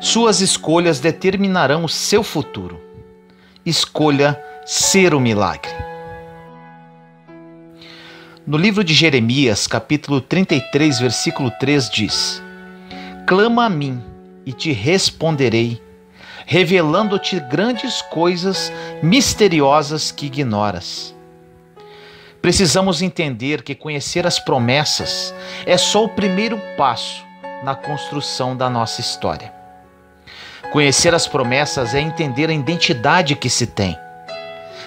Suas escolhas determinarão o seu futuro. Escolha ser o milagre. No livro de Jeremias, capítulo 33, versículo 3 diz: Clama a mim e te responderei, revelando-te grandes coisas misteriosas que ignoras. Precisamos entender que conhecer as promessas é só o primeiro passo na construção da nossa história. Conhecer as promessas é entender a identidade que se tem.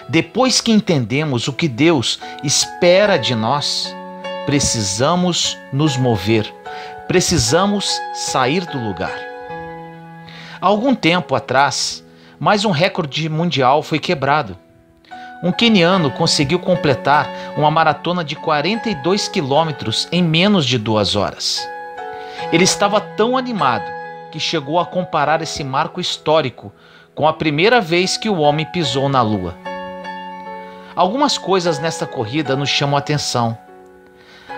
Depois que entendemos o que Deus espera de nós, precisamos nos mover, precisamos sair do lugar. Há algum tempo atrás, mais um recorde mundial foi quebrado. Um queniano conseguiu completar uma maratona de 42 quilômetros em menos de 2 horas. Ele estava tão animado que chegou a comparar esse marco histórico com a primeira vez que o homem pisou na Lua. Algumas coisas nesta corrida nos chamam a atenção.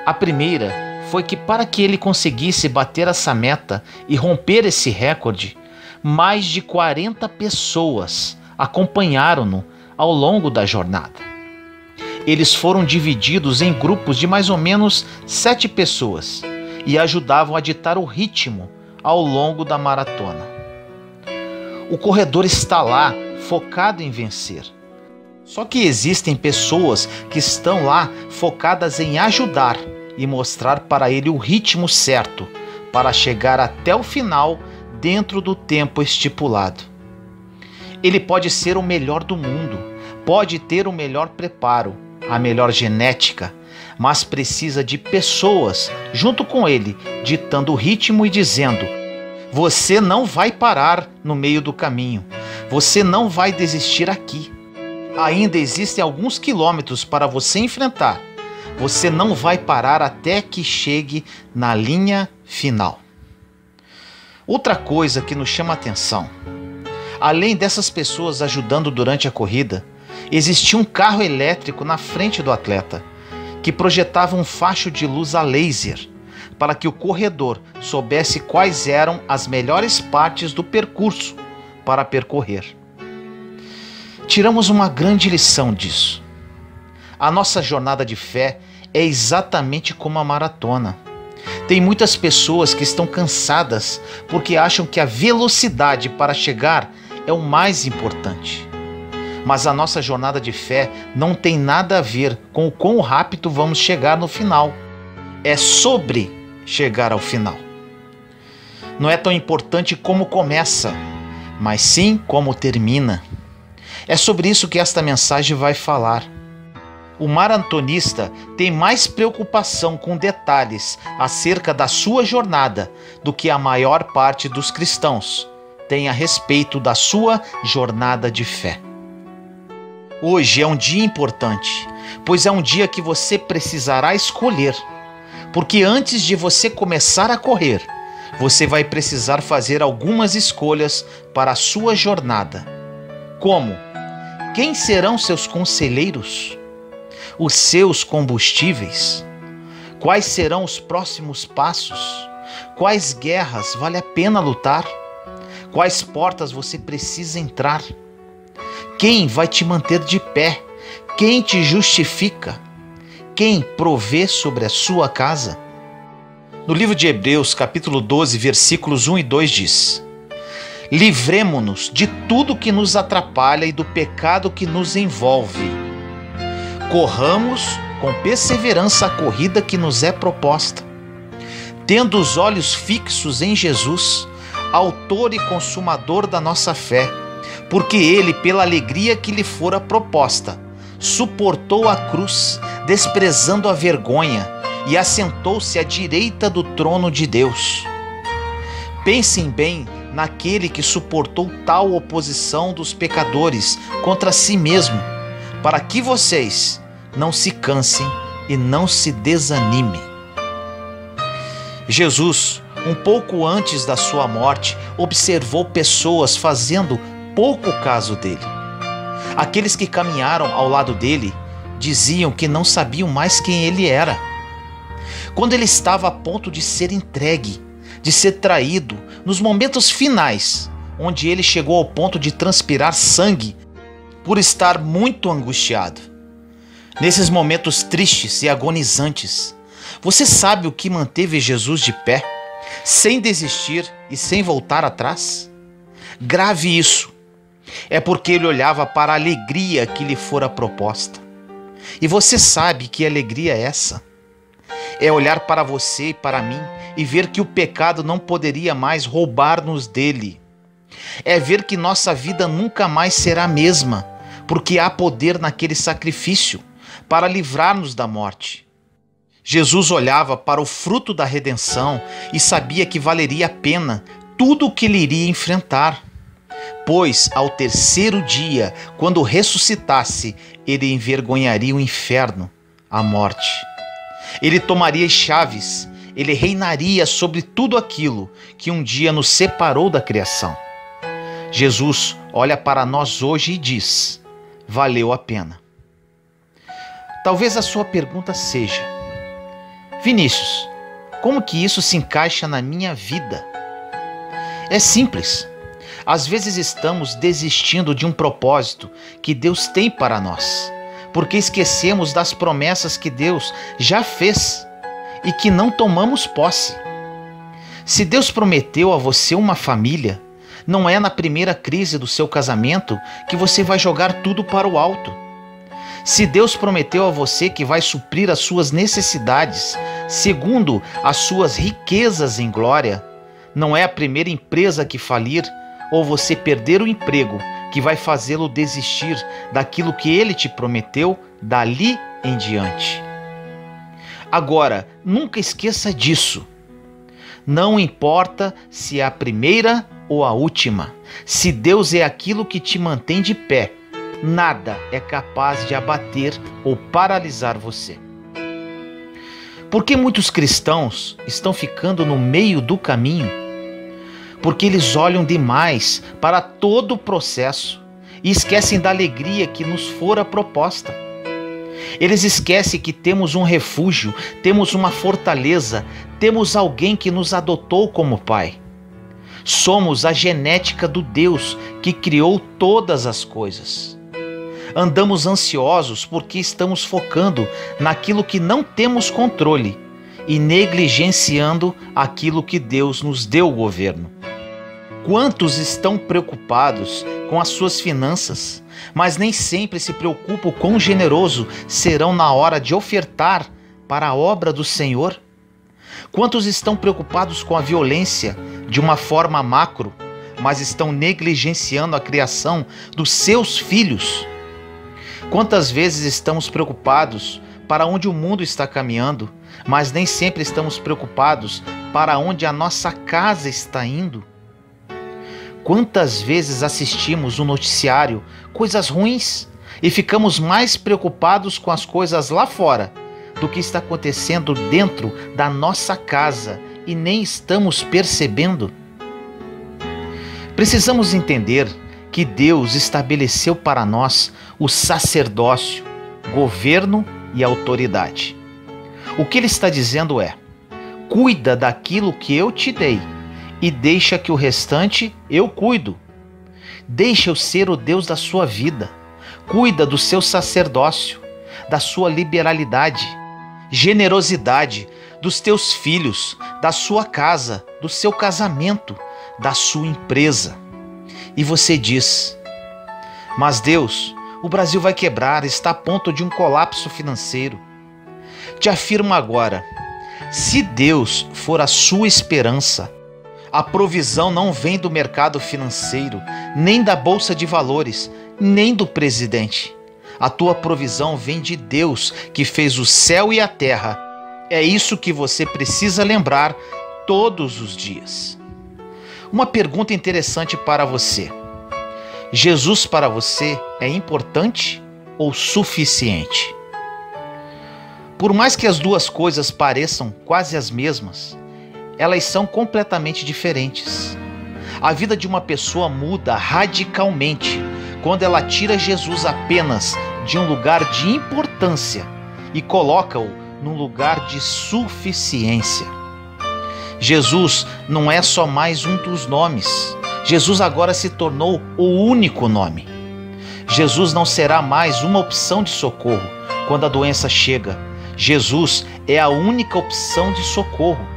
A primeira foi que, para que ele conseguisse bater essa meta e romper esse recorde, mais de 40 pessoas acompanharam-no ao longo da jornada. Eles foram divididos em grupos de mais ou menos 7 pessoas e ajudavam a ditar o ritmo ao longo da maratona. O corredor está lá, focado em vencer. Só que existem pessoas que estão lá focadas em ajudar e mostrar para ele o ritmo certo para chegar até o final dentro do tempo estipulado. Ele pode ser o melhor do mundo, pode ter o melhor preparo, a melhor genética, mas precisa de pessoas junto com ele, ditando o ritmo e dizendo: você não vai parar no meio do caminho, você não vai desistir aqui. Ainda existem alguns quilômetros para você enfrentar. Você não vai parar até que chegue na linha final. Outra coisa que nos chama a atenção: além dessas pessoas ajudando durante a corrida, existia um carro elétrico na frente do atleta, que projetava um facho de luz a laser, para que o corredor soubesse quais eram as melhores partes do percurso para percorrer. Tiramos uma grande lição disso. A nossa jornada de fé é exatamente como a maratona. Tem muitas pessoas que estão cansadas porque acham que a velocidade para chegar é o mais importante. Mas a nossa jornada de fé não tem nada a ver com o quão rápido vamos chegar no final. É sobre chegar ao final. Não é tão importante como começa, mas sim como termina. É sobre isso que esta mensagem vai falar. O maratonista tem mais preocupação com detalhes acerca da sua jornada do que a maior parte dos cristãos tem a respeito da sua jornada de fé. Hoje é um dia importante, pois é um dia que você precisará escolher, porque antes de você começar a correr, você vai precisar fazer algumas escolhas para a sua jornada. Como? Quem serão seus conselheiros? Os seus combustíveis? Quais serão os próximos passos? Quais guerras vale a pena lutar? Quais portas você precisa entrar? Quem vai te manter de pé? Quem te justifica? Quem provê sobre a sua casa? No livro de Hebreus, capítulo 12, versículos 1 e 2 diz: livremo-nos de tudo que nos atrapalha e do pecado que nos envolve. Corramos com perseverança a corrida que nos é proposta, tendo os olhos fixos em Jesus, autor e consumador da nossa fé, porque ele, pela alegria que lhe fora proposta, suportou a cruz, desprezando a vergonha, e assentou-se à direita do trono de Deus. Pensem bem naquele que suportou tal oposição dos pecadores contra si mesmo, para que vocês não se cansem e não se desanimem. Jesus, um pouco antes da sua morte, observou pessoas fazendo pouco caso dele. Aqueles que caminharam ao lado dele diziam que não sabiam mais quem ele era. Quando ele estava a ponto de ser entregue, de ser traído nos momentos finais, onde ele chegou ao ponto de transpirar sangue por estar muito angustiado. Nesses momentos tristes e agonizantes, você sabe o que manteve Jesus de pé, sem desistir e sem voltar atrás? Grave isso. É porque ele olhava para a alegria que lhe fora proposta. E você sabe que alegria é essa? É olhar para você e para mim e ver que o pecado não poderia mais roubar-nos dele. É ver que nossa vida nunca mais será a mesma, porque há poder naquele sacrifício para livrar-nos da morte. Jesus olhava para o fruto da redenção e sabia que valeria a pena tudo o que ele iria enfrentar. Pois ao terceiro dia, quando ressuscitasse, ele envergonharia o inferno, a morte. Ele tomaria as chaves, ele reinaria sobre tudo aquilo que um dia nos separou da criação. Jesus olha para nós hoje e diz: valeu a pena. Talvez a sua pergunta seja: Vinícius, como que isso se encaixa na minha vida? É simples. Às vezes estamos desistindo de um propósito que Deus tem para nós, porque esquecemos das promessas que Deus já fez e que não tomamos posse. Se Deus prometeu a você uma família, não é na primeira crise do seu casamento que você vai jogar tudo para o alto. Se Deus prometeu a você que vai suprir as suas necessidades segundo as suas riquezas em glória, não é a primeira empresa que falir ou você perder o emprego que vai fazê-lo desistir daquilo que ele te prometeu dali em diante. Agora, nunca esqueça disso. Não importa se é a primeira ou a última, se Deus é aquilo que te mantém de pé, nada é capaz de abater ou paralisar você. Por que muitos cristãos estão ficando no meio do caminho? Porque eles olham demais para todo o processo e esquecem da alegria que nos fora proposta. Eles esquecem que temos um refúgio, temos uma fortaleza, temos alguém que nos adotou como pai. Somos a genética do Deus que criou todas as coisas. Andamos ansiosos porque estamos focando naquilo que não temos controle e negligenciando aquilo que Deus nos deu o governo. Quantos estão preocupados com as suas finanças, mas nem sempre se preocupam quão generoso serão na hora de ofertar para a obra do Senhor? Quantos estão preocupados com a violência de uma forma macro, mas estão negligenciando a criação dos seus filhos? Quantas vezes estamos preocupados para onde o mundo está caminhando, mas nem sempre estamos preocupados para onde a nossa casa está indo? Quantas vezes assistimos no noticiário coisas ruins e ficamos mais preocupados com as coisas lá fora do que está acontecendo dentro da nossa casa e nem estamos percebendo? Precisamos entender que Deus estabeleceu para nós o sacerdócio, governo e autoridade. O que ele está dizendo é: cuida daquilo que eu te dei e deixa que o restante eu cuido. Deixa eu ser o Deus da sua vida. Cuida do seu sacerdócio, da sua liberalidade, generosidade, dos teus filhos, da sua casa, do seu casamento, da sua empresa. E você diz: mas Deus, o Brasil vai quebrar, está a ponto de um colapso financeiro. Te afirmo agora, se Deus for a sua esperança, a provisão não vem do mercado financeiro, nem da bolsa de valores, nem do presidente. A tua provisão vem de Deus, que fez o céu e a terra. É isso que você precisa lembrar todos os dias. Uma pergunta interessante para você: Jesus para você é importante ou suficiente? Por mais que as duas coisas pareçam quase as mesmas, elas são completamente diferentes. A vida de uma pessoa muda radicalmente quando ela tira Jesus apenas de um lugar de importância e coloca-o num lugar de suficiência. Jesus não é só mais um dos nomes. Jesus agora se tornou o único nome. Jesus não será mais uma opção de socorro quando a doença chega. Jesus é a única opção de socorro.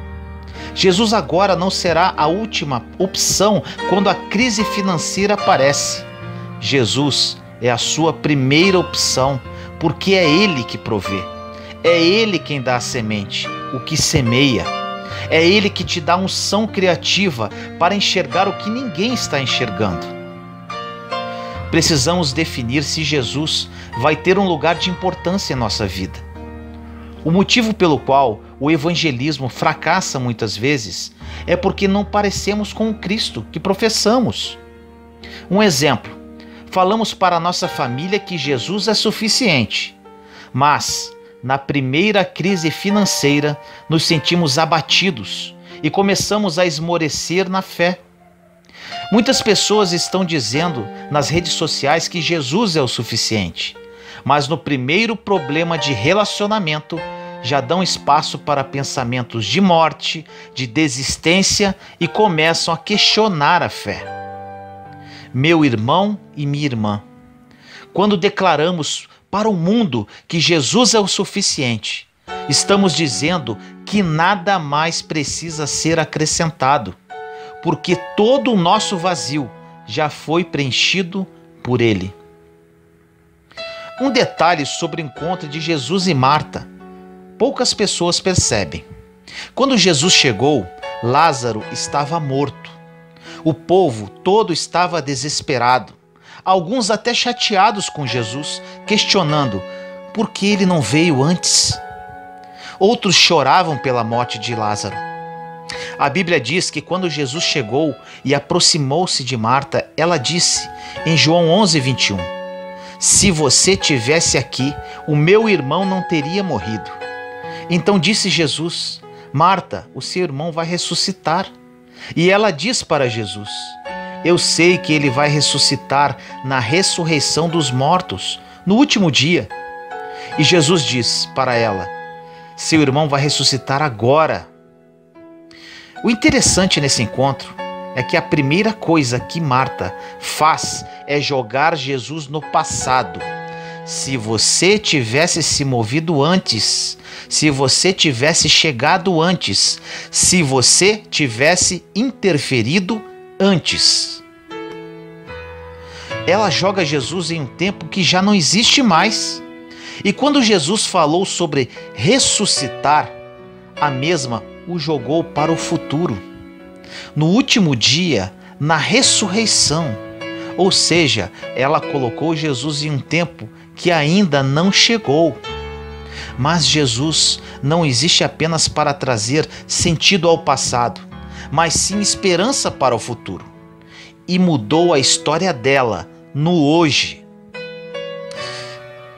Jesus agora não será a última opção quando a crise financeira aparece. Jesus é a sua primeira opção, porque é Ele que provê. É Ele quem dá a semente, o que semeia. É Ele que te dá unção criativa para enxergar o que ninguém está enxergando. Precisamos definir se Jesus vai ter um lugar de importância em nossa vida. O motivo pelo qual o evangelismo fracassa muitas vezes é porque não parecemos com o Cristo que professamos. Um exemplo, falamos para a nossa família que Jesus é suficiente, mas na primeira crise financeira nos sentimos abatidos e começamos a esmorecer na fé. Muitas pessoas estão dizendo nas redes sociais que Jesus é o suficiente, mas no primeiro problema de relacionamento já dão espaço para pensamentos de morte, de desistência e começam a questionar a fé. Meu irmão e minha irmã, quando declaramos para o mundo que Jesus é o suficiente, estamos dizendo que nada mais precisa ser acrescentado, porque todo o nosso vazio já foi preenchido por Ele. Um detalhe sobre o encontro de Jesus e Marta, poucas pessoas percebem. Quando Jesus chegou, Lázaro estava morto. O povo todo estava desesperado. Alguns até chateados com Jesus, questionando por que ele não veio antes. Outros choravam pela morte de Lázaro. A Bíblia diz que quando Jesus chegou e aproximou-se de Marta, ela disse em João 11:21, se você tivesse aqui, o meu irmão não teria morrido. Então disse Jesus, Marta, o seu irmão vai ressuscitar. E ela diz para Jesus, eu sei que ele vai ressuscitar na ressurreição dos mortos, no último dia. E Jesus diz para ela, seu irmão vai ressuscitar agora. O interessante nesse encontro é que a primeira coisa que Marta faz é jogar Jesus no passado. Se você tivesse se movido antes, se você tivesse chegado antes, se você tivesse interferido antes. Ela joga Jesus em um tempo que já não existe mais. E quando Jesus falou sobre ressuscitar, a mesma o jogou para o futuro. No último dia, na ressurreição. Ou seja, ela colocou Jesus em um tempo que ainda não chegou. Mas Jesus não existe apenas para trazer sentido ao passado, mas sim esperança para o futuro. E mudou a história dela no hoje.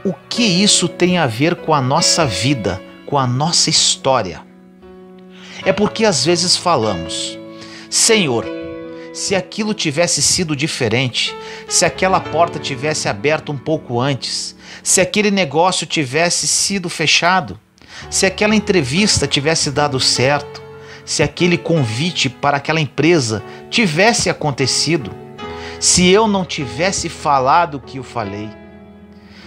O que isso tem a ver com a nossa vida, com a nossa história? É porque às vezes falamos, Senhor, se aquilo tivesse sido diferente, se aquela porta tivesse aberto um pouco antes, se aquele negócio tivesse sido fechado, se aquela entrevista tivesse dado certo, se aquele convite para aquela empresa tivesse acontecido, se eu não tivesse falado o que eu falei,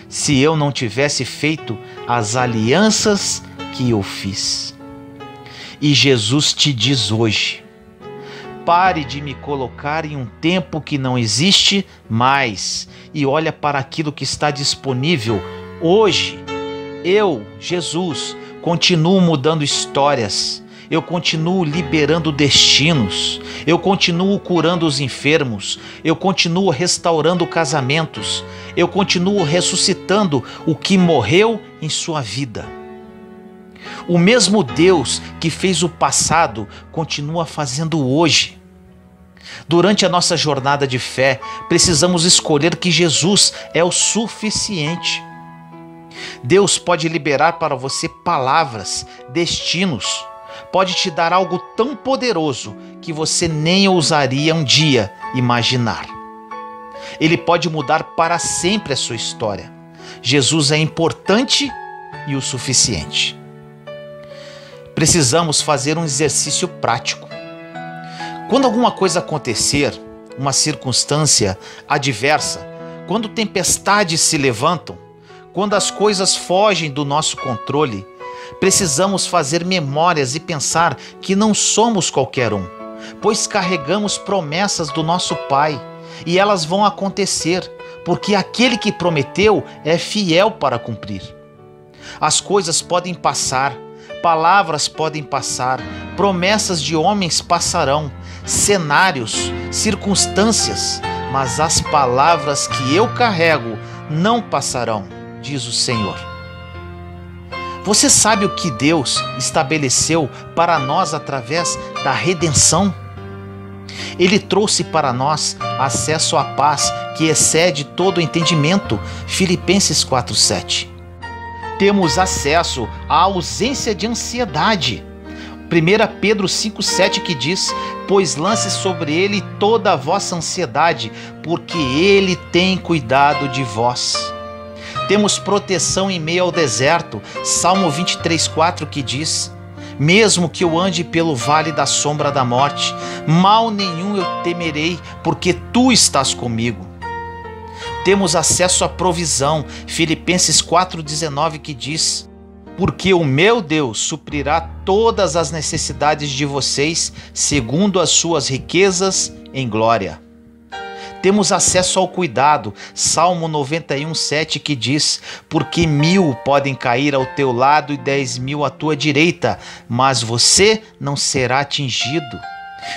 se eu não tivesse feito as alianças que eu fiz. E Jesus te diz hoje, pare de me colocar em um tempo que não existe mais e olha para aquilo que está disponível hoje. Eu, Jesus, continuo mudando histórias, eu continuo liberando destinos, eu continuo curando os enfermos, eu continuo restaurando casamentos, eu continuo ressuscitando o que morreu em sua vida. O mesmo Deus que fez o passado continua fazendo hoje. Durante a nossa jornada de fé, precisamos escolher que Jesus é o suficiente. Deus pode liberar para você palavras, destinos, pode te dar algo tão poderoso que você nem ousaria um dia imaginar. Ele pode mudar para sempre a sua história. Jesus é importante e o suficiente. precisamos fazer um exercício prático. Quando alguma coisa acontecer, uma circunstância adversa, quando tempestades se levantam, quando as coisas fogem do nosso controle, precisamos fazer memórias e pensar que não somos qualquer um, pois carregamos promessas do nosso Pai e elas vão acontecer, porque aquele que prometeu é fiel para cumprir. As coisas podem passar, palavras podem passar, promessas de homens passarão, cenários, circunstâncias, mas as palavras que eu carrego não passarão, diz o Senhor. Você sabe o que Deus estabeleceu para nós através da redenção? Ele trouxe para nós acesso à paz que excede todo o entendimento, Filipenses 4:7. Temos acesso à ausência de ansiedade, 1 Pedro 5,7, que diz: pois lance sobre ele toda a vossa ansiedade, porque ele tem cuidado de vós. Temos proteção em meio ao deserto, Salmo 23,4, que diz: mesmo que eu ande pelo vale da sombra da morte, mal nenhum eu temerei, porque tu estás comigo. Temos acesso à provisão, Filipenses 4,19, que diz: porque o meu Deus suprirá todas as necessidades de vocês, segundo as suas riquezas em glória. Temos acesso ao cuidado, Salmo 91,7, que diz: porque 1000 podem cair ao teu lado e 10.000 à tua direita, mas você não será atingido.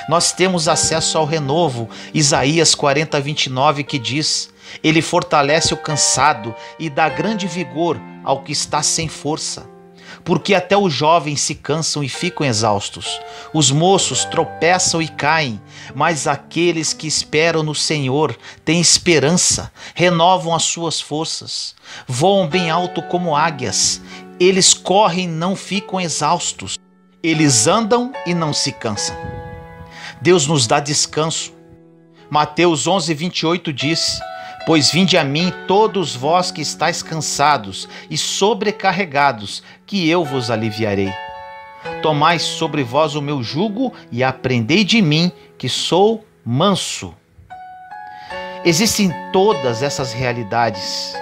Nós temos acesso ao renovo, Isaías 40:29, que diz: ele fortalece o cansado e dá grande vigor ao que está sem força. Porque até os jovens se cansam e ficam exaustos, os moços tropeçam e caem, mas aqueles que esperam no Senhor têm esperança, renovam as suas forças, voam bem alto como águias, eles correm e não ficam exaustos, eles andam e não se cansam. Deus nos dá descanso. Mateus 11:28 diz: pois vinde a mim todos vós que estáis cansados e sobrecarregados, que eu vos aliviarei. Tomai sobre vós o meu jugo e aprendei de mim, que sou manso. Existem todas essas realidades,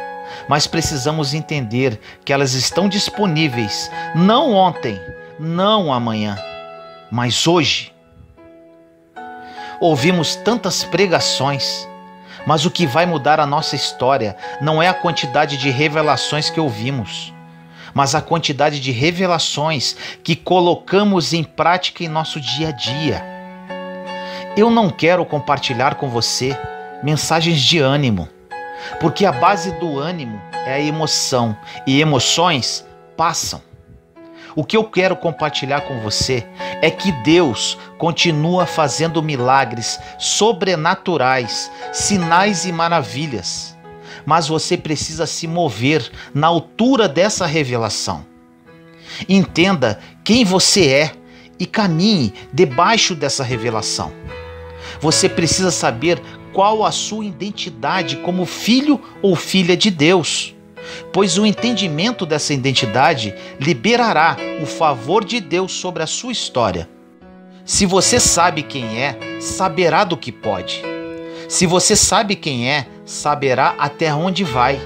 mas precisamos entender que elas estão disponíveis, não ontem, não amanhã, mas hoje. Ouvimos tantas pregações, mas o que vai mudar a nossa história não é a quantidade de revelações que ouvimos, mas a quantidade de revelações que colocamos em prática em nosso dia a dia. Eu não quero compartilhar com você mensagens de ânimo, porque a base do ânimo é a emoção, e emoções passam. O que eu quero compartilhar com você é que Deus continua fazendo milagres sobrenaturais, sinais e maravilhas. Mas você precisa se mover na altura dessa revelação. Entenda quem você é e caminhe debaixo dessa revelação. Você precisa saber qual a sua identidade como filho ou filha de Deus, pois o entendimento dessa identidade liberará o favor de Deus sobre a sua história. Se você sabe quem é, saberá do que pode. Se você sabe quem é, saberá até onde vai.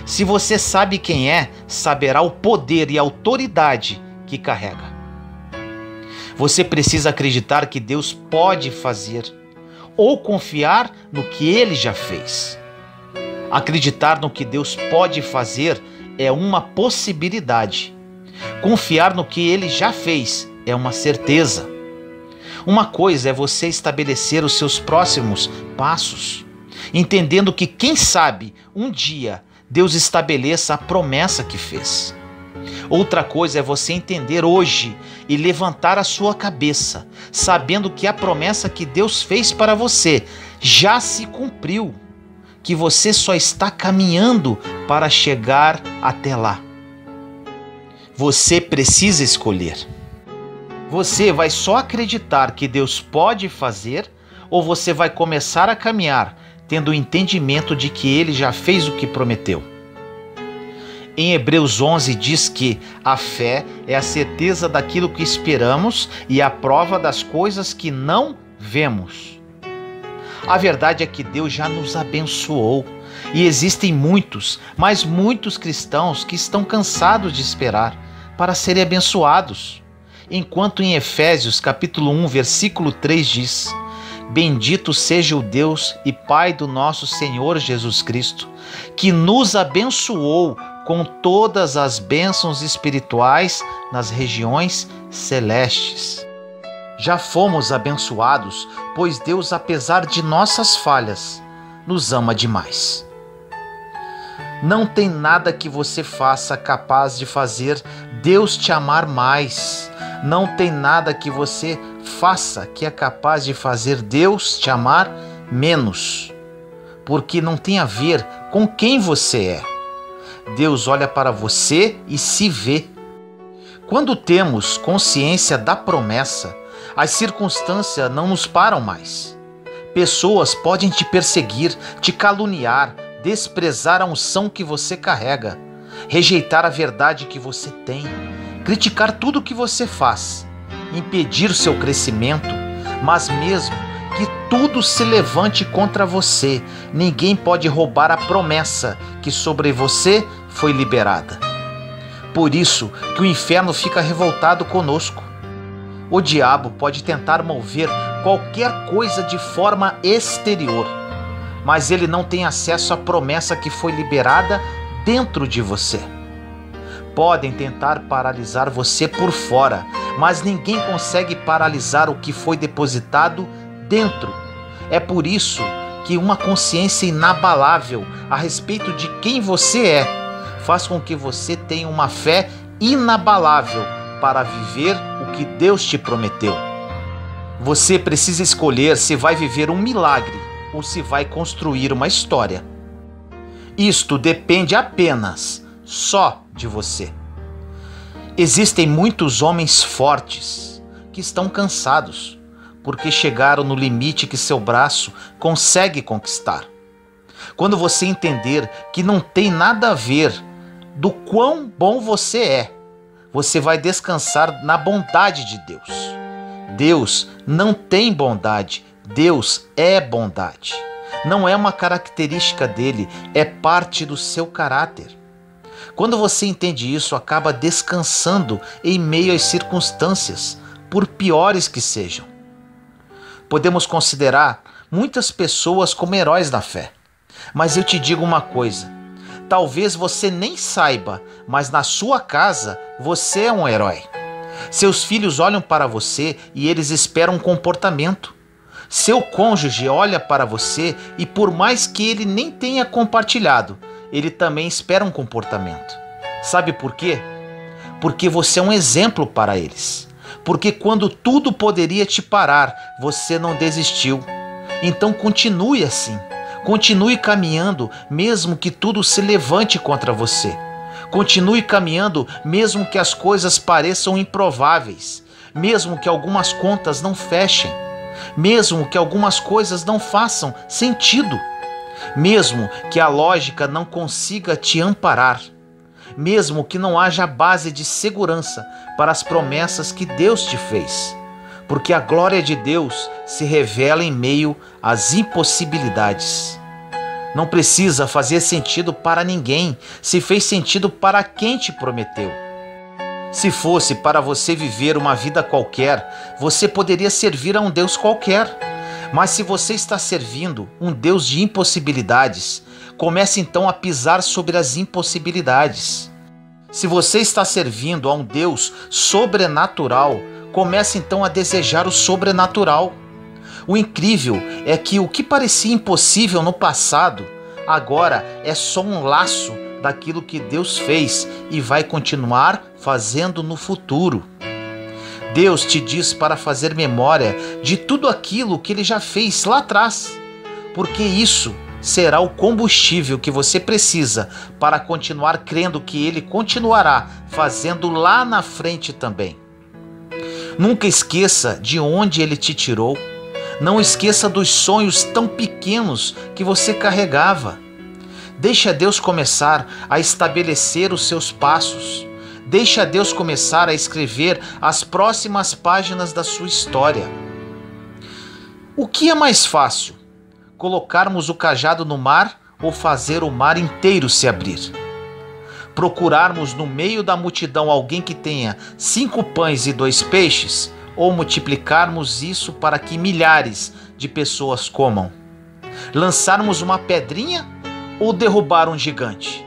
Se você sabe quem é, saberá o poder e a autoridade que carrega. Você precisa acreditar que Deus pode fazer, ou confiar no que Ele já fez. Acreditar no que Deus pode fazer é uma possibilidade. Confiar no que Ele já fez é uma certeza. Uma coisa é você estabelecer os seus próximos passos, entendendo que, quem sabe, um dia Deus estabeleça a promessa que fez. Outra coisa é você entender hoje e levantar a sua cabeça, sabendo que a promessa que Deus fez para você já se cumpriu, que você só está caminhando para chegar até lá. Você precisa escolher. Você vai só acreditar que Deus pode fazer, ou você vai começar a caminhar tendo o entendimento de que Ele já fez o que prometeu? Em Hebreus 11 diz que a fé é a certeza daquilo que esperamos e a prova das coisas que não vemos. A verdade é que Deus já nos abençoou e existem muitos, mas muitos cristãos que estão cansados de esperar para serem abençoados. Enquanto em Efésios capítulo 1, versículo 3 diz: Bendito seja o Deus e Pai do nosso Senhor Jesus Cristo, que nos abençoou com todas as bênçãos espirituais nas regiões celestes. Já fomos abençoados, pois Deus, apesar de nossas falhas, nos ama demais. Não tem nada que você faça capaz de fazer Deus te amar mais. Não tem nada que você faça que é capaz de fazer Deus te amar menos. Porque não tem a ver com quem você é. Deus olha para você e se vê. Quando temos consciência da promessa, as circunstâncias não nos param mais. Pessoas podem te perseguir, te caluniar, desprezar a unção que você carrega, rejeitar a verdade que você tem, criticar tudo que você faz, impedir seu crescimento, mas mesmo que tudo se levante contra você, ninguém pode roubar a promessa que sobre você foi liberada. Por isso que o inferno fica revoltado conosco. O diabo pode tentar mover qualquer coisa de forma exterior, mas ele não tem acesso à promessa que foi liberada dentro de você. Podem tentar paralisar você por fora, mas ninguém consegue paralisar o que foi depositado dentro. É por isso que uma consciência inabalável a respeito de quem você é faz com que você tenha uma fé inabalável para viver o que Deus te prometeu. Você precisa escolher se vai viver um milagre ou se vai construir uma história. Isto depende apenas só de você. Existem muitos homens fortes que estão cansados porque chegaram no limite que seu braço consegue conquistar. Quando você entender que não tem nada a ver do quão bom você é, você vai descansar na bondade de Deus. Deus não tem bondade, Deus é bondade. Não é uma característica dele, é parte do seu caráter. Quando você entende isso, acaba descansando em meio às circunstâncias, por piores que sejam. Podemos considerar muitas pessoas como heróis da fé, mas eu te digo uma coisa: talvez você nem saiba, mas na sua casa você é um herói. Seus filhos olham para você e eles esperam um comportamento. Seu cônjuge olha para você e, por mais que ele nem tenha compartilhado, ele também espera um comportamento. Sabe por quê? Porque você é um exemplo para eles. Porque quando tudo poderia te parar, você não desistiu. Então continue assim. Continue caminhando, mesmo que tudo se levante contra você. Continue caminhando, mesmo que as coisas pareçam improváveis. Mesmo que algumas contas não fechem. Mesmo que algumas coisas não façam sentido. Mesmo que a lógica não consiga te amparar. Mesmo que não haja base de segurança para as promessas que Deus te fez. Porque a glória de Deus se revela em meio às impossibilidades. Não precisa fazer sentido para ninguém, se fez sentido para quem te prometeu. Se fosse para você viver uma vida qualquer, você poderia servir a um Deus qualquer. Mas se você está servindo um Deus de impossibilidades, comece então a pisar sobre as impossibilidades. Se você está servindo a um Deus sobrenatural, comece então a desejar o sobrenatural. O incrível é que o que parecia impossível no passado, agora é só um laço daquilo que Deus fez e vai continuar fazendo no futuro. Deus te diz para fazer memória de tudo aquilo que Ele já fez lá atrás, porque isso será o combustível que você precisa para continuar crendo que Ele continuará fazendo lá na frente também. Nunca esqueça de onde Ele te tirou. Não esqueça dos sonhos tão pequenos que você carregava. Deixa Deus começar a estabelecer os seus passos. Deixa Deus começar a escrever as próximas páginas da sua história. O que é mais fácil? Colocarmos o cajado no mar ou fazer o mar inteiro se abrir? Procurarmos no meio da multidão alguém que tenha 5 pães e 2 peixes, ou multiplicarmos isso para que milhares de pessoas comam? Lançarmos uma pedrinha ou derrubar um gigante?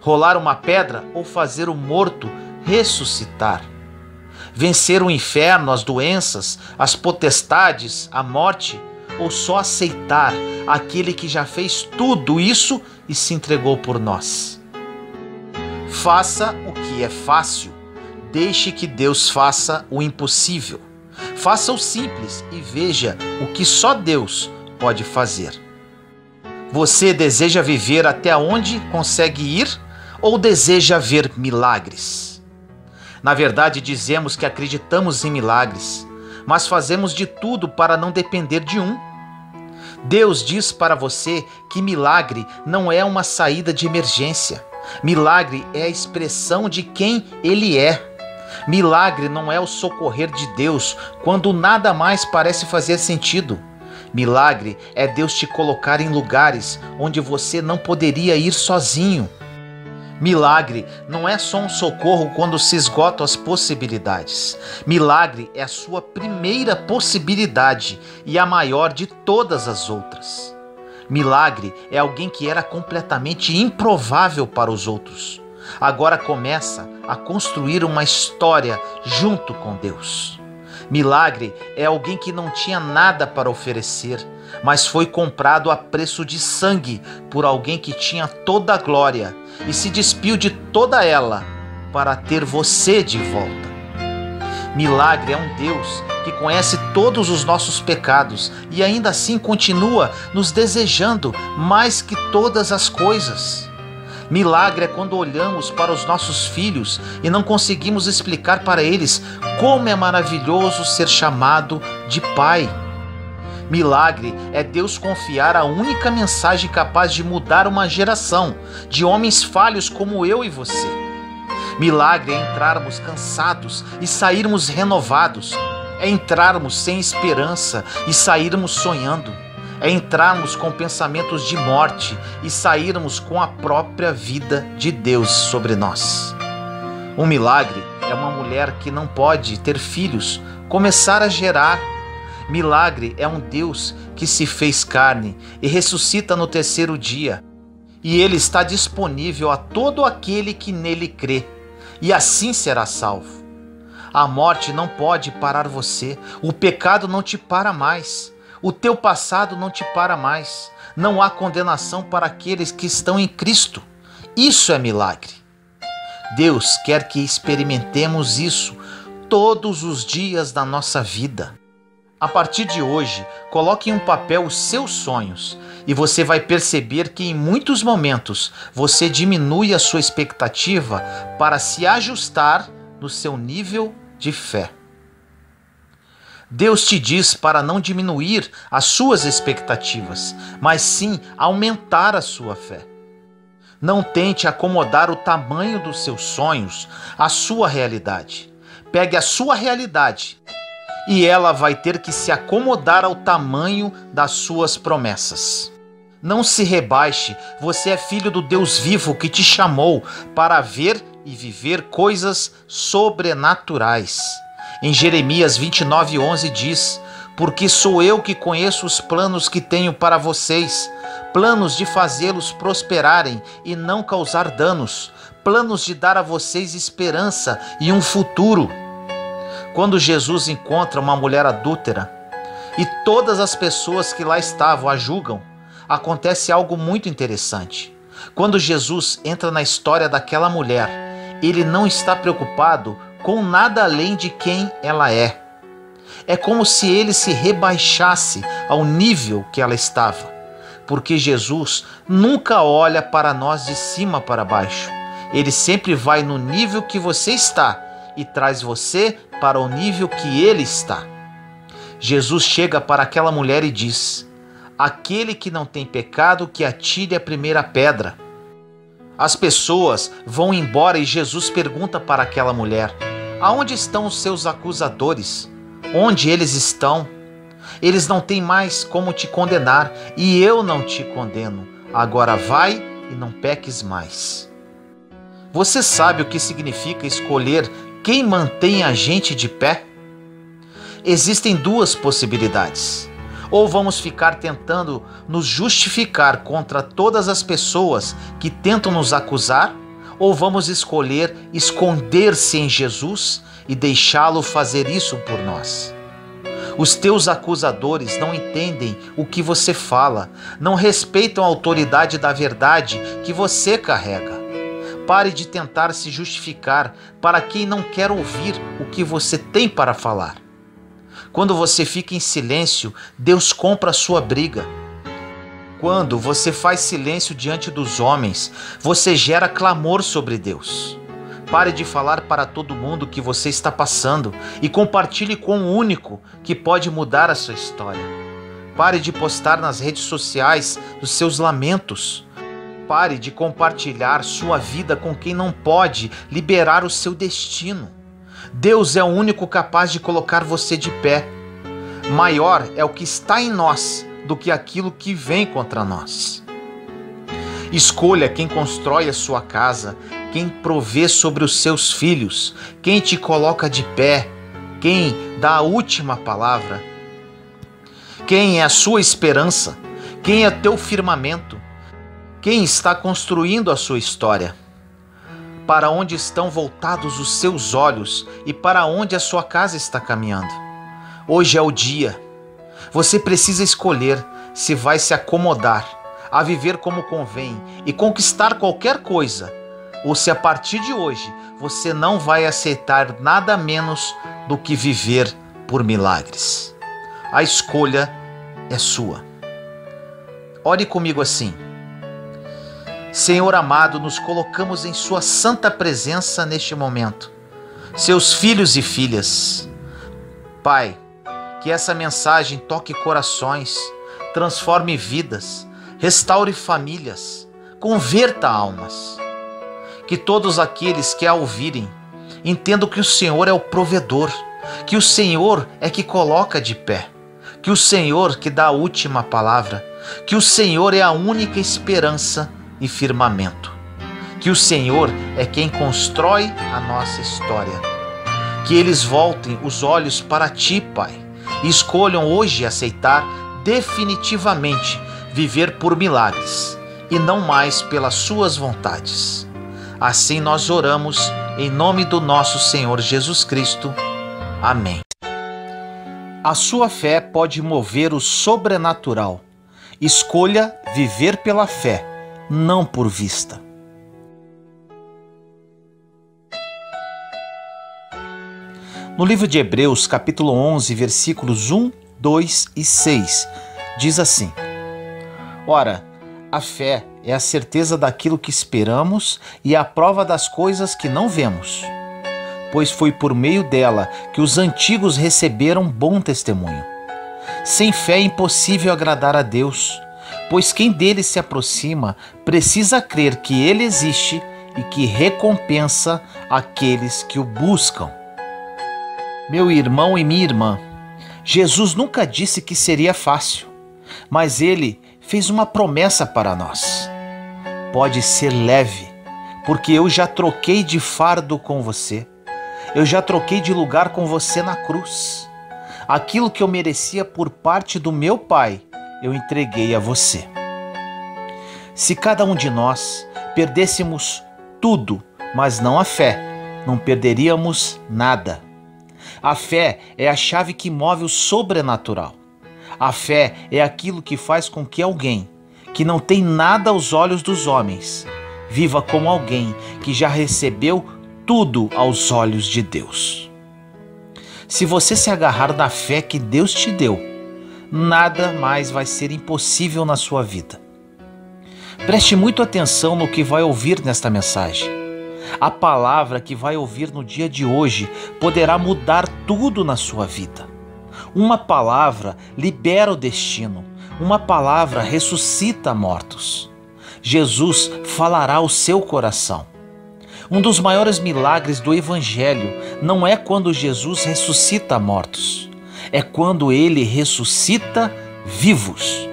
Rolar uma pedra ou fazer o morto ressuscitar? Vencer o inferno, as doenças, as potestades, a morte, ou só aceitar aquele que já fez tudo isso e se entregou por nós? Faça o que é fácil. Deixe que Deus faça o impossível. Faça o simples e veja o que só Deus pode fazer. Você deseja viver até onde consegue ir ou deseja ver milagres? Na verdade, dizemos que acreditamos em milagres, mas fazemos de tudo para não depender de um. Deus diz para você que milagre não é uma saída de emergência. Milagre é a expressão de quem Ele é. Milagre não é o socorrer de Deus quando nada mais parece fazer sentido. Milagre é Deus te colocar em lugares onde você não poderia ir sozinho. Milagre não é só um socorro quando se esgotam as possibilidades. Milagre é a sua primeira possibilidade e a maior de todas as outras. Milagre é alguém que era completamente improvável para os outros. Agora começa a construir uma história junto com Deus. Milagre é alguém que não tinha nada para oferecer, mas foi comprado a preço de sangue por alguém que tinha toda a glória e se despiu de toda ela para ter você de volta. Milagre é um Deus que conhece todos os nossos pecados e ainda assim continua nos desejando mais que todas as coisas. Milagre é quando olhamos para os nossos filhos e não conseguimos explicar para eles como é maravilhoso ser chamado de pai. Milagre é Deus confiar a única mensagem capaz de mudar uma geração de homens falhos como eu e você. Milagre é entrarmos cansados e sairmos renovados. É entrarmos sem esperança e sairmos sonhando. É entrarmos com pensamentos de morte e sairmos com a própria vida de Deus sobre nós. Um milagre é uma mulher que não pode ter filhos começar a gerar. Milagre é um Deus que se fez carne e ressuscita no 3º dia. E Ele está disponível a todo aquele que nele crê, e assim será salvo. A morte não pode parar você, o pecado não te para mais, o teu passado não te para mais. Não há condenação para aqueles que estão em Cristo. Isso é milagre. Deus quer que experimentemos isso todos os dias da nossa vida. A partir de hoje, coloque em um papel os seus sonhos e você vai perceber que em muitos momentos você diminui a sua expectativa para se ajustar no seu nível de fé. Deus te diz para não diminuir as suas expectativas, mas sim aumentar a sua fé. Não tente acomodar o tamanho dos seus sonhos à sua realidade. Pegue a sua realidade e ela vai ter que se acomodar ao tamanho das suas promessas. Não se rebaixe, você é filho do Deus vivo que te chamou para ver e viver coisas sobrenaturais. Em Jeremias 29:11 diz: porque sou eu que conheço os planos que tenho para vocês, planos de fazê-los prosperarem e não causar danos, planos de dar a vocês esperança e um futuro. Quando Jesus encontra uma mulher adúltera e todas as pessoas que lá estavam a julgam, acontece algo muito interessante. Quando Jesus entra na história daquela mulher, ele não está preocupado com nada além de quem ela é. É como se ele se rebaixasse ao nível que ela estava, porque Jesus nunca olha para nós de cima para baixo. Ele sempre vai no nível que você está e traz você para o nível que ele está. Jesus chega para aquela mulher e diz: Aquele que não tem pecado, que atire a primeira pedra. As pessoas vão embora e Jesus pergunta para aquela mulher: aonde estão os seus acusadores? Onde eles estão? Eles não têm mais como te condenar, e eu não te condeno. Agora vai e não peques mais. Você sabe o que significa escolher quem mantém a gente de pé? Existem duas possibilidades. Ou vamos ficar tentando nos justificar contra todas as pessoas que tentam nos acusar, ou vamos escolher esconder-se em Jesus e deixá-lo fazer isso por nós. Os teus acusadores não entendem o que você fala, não respeitam a autoridade da verdade que você carrega. Pare de tentar se justificar para quem não quer ouvir o que você tem para falar. Quando você fica em silêncio, Deus compra a sua briga. Quando você faz silêncio diante dos homens, você gera clamor sobre Deus. Pare de falar para todo mundo o que você está passando e compartilhe com o único que pode mudar a sua história. Pare de postar nas redes sociais os seus lamentos. Pare de compartilhar sua vida com quem não pode liberar o seu destino. Deus é o único capaz de colocar você de pé. Maior é o que está em nós do que aquilo que vem contra nós. Escolha quem constrói a sua casa, quem provê sobre os seus filhos, quem te coloca de pé, quem dá a última palavra, quem é a sua esperança, quem é teu firmamento, quem está construindo a sua história. Para onde estão voltados os seus olhos e para onde a sua casa está caminhando? Hoje é o dia. Você precisa escolher se vai se acomodar a viver como convém e conquistar qualquer coisa, ou se a partir de hoje você não vai aceitar nada menos do que viver por milagres. A escolha é sua. Ore comigo assim: Senhor amado, nos colocamos em sua santa presença neste momento, seus filhos e filhas. Pai, que essa mensagem toque corações, transforme vidas, restaure famílias, converta almas. Que todos aqueles que a ouvirem entendam que o Senhor é o provedor, que o Senhor é que coloca de pé, que o Senhor que dá a última palavra, que o Senhor é a única esperança e firmamento, que o Senhor é quem constrói a nossa história. Que eles voltem os olhos para Ti, Pai, e escolham hoje aceitar definitivamente viver por milagres e não mais pelas suas vontades. Assim nós oramos em nome do nosso Senhor Jesus Cristo. Amém. A sua fé pode mover o sobrenatural. Escolha viver pela fé, não por vista. No livro de Hebreus, capítulo 11, versículos 1, 2 e 6, diz assim: Ora, a fé é a certeza daquilo que esperamos e a prova das coisas que não vemos, pois foi por meio dela que os antigos receberam bom testemunho. Sem fé é impossível agradar a Deus, pois quem dele se aproxima precisa crer que ele existe e que recompensa aqueles que o buscam. Meu irmão e minha irmã, Jesus nunca disse que seria fácil, mas ele fez uma promessa para nós. Pode ser leve, porque eu já troquei de fardo com você. Eu já troquei de lugar com você na cruz. Aquilo que eu merecia por parte do meu Pai, eu entreguei a você. Se cada um de nós perdêssemos tudo, mas não a fé, não perderíamos nada. A fé é a chave que move o sobrenatural. A fé é aquilo que faz com que alguém, que não tem nada aos olhos dos homens, viva como alguém que já recebeu tudo aos olhos de Deus. Se você se agarrar na fé que Deus te deu, nada mais vai ser impossível na sua vida. Preste muito atenção no que vai ouvir nesta mensagem. A palavra que vai ouvir no dia de hoje poderá mudar tudo na sua vida. Uma palavra libera o destino. Uma palavra ressuscita mortos. Jesus falará ao seu coração. Um dos maiores milagres do Evangelho não é quando Jesus ressuscita mortos, é quando ele ressuscita vivos.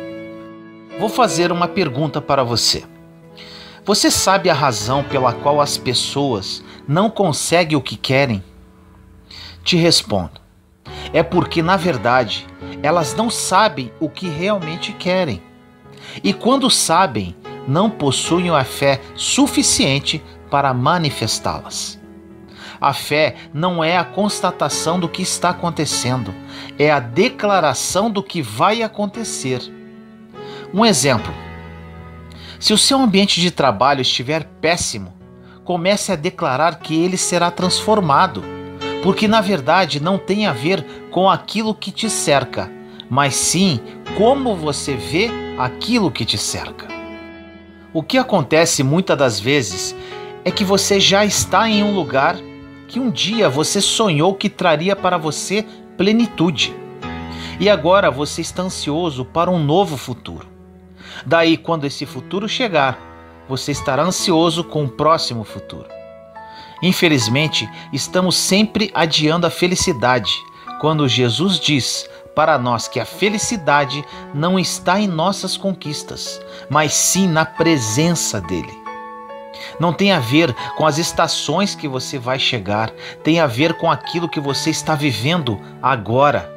Vou fazer uma pergunta para você. Você sabe a razão pela qual as pessoas não conseguem o que querem? Te respondo. É porque, na verdade, elas não sabem o que realmente querem. E quando sabem, não possuem a fé suficiente para manifestá-las. A fé não é a constatação do que está acontecendo, é a declaração do que vai acontecer. Um exemplo: se o seu ambiente de trabalho estiver péssimo, comece a declarar que ele será transformado, porque na verdade não tem a ver com aquilo que te cerca, mas sim como você vê aquilo que te cerca. O que acontece muitas das vezes é que você já está em um lugar que um dia você sonhou que traria para você plenitude. E agora você está ansioso para um novo futuro. Daí, quando esse futuro chegar, você estará ansioso com o próximo futuro. Infelizmente, estamos sempre adiando a felicidade, quando Jesus diz para nós que a felicidade não está em nossas conquistas, mas sim na presença dele. Não tem a ver com as estações que você vai chegar, tem a ver com aquilo que você está vivendo agora.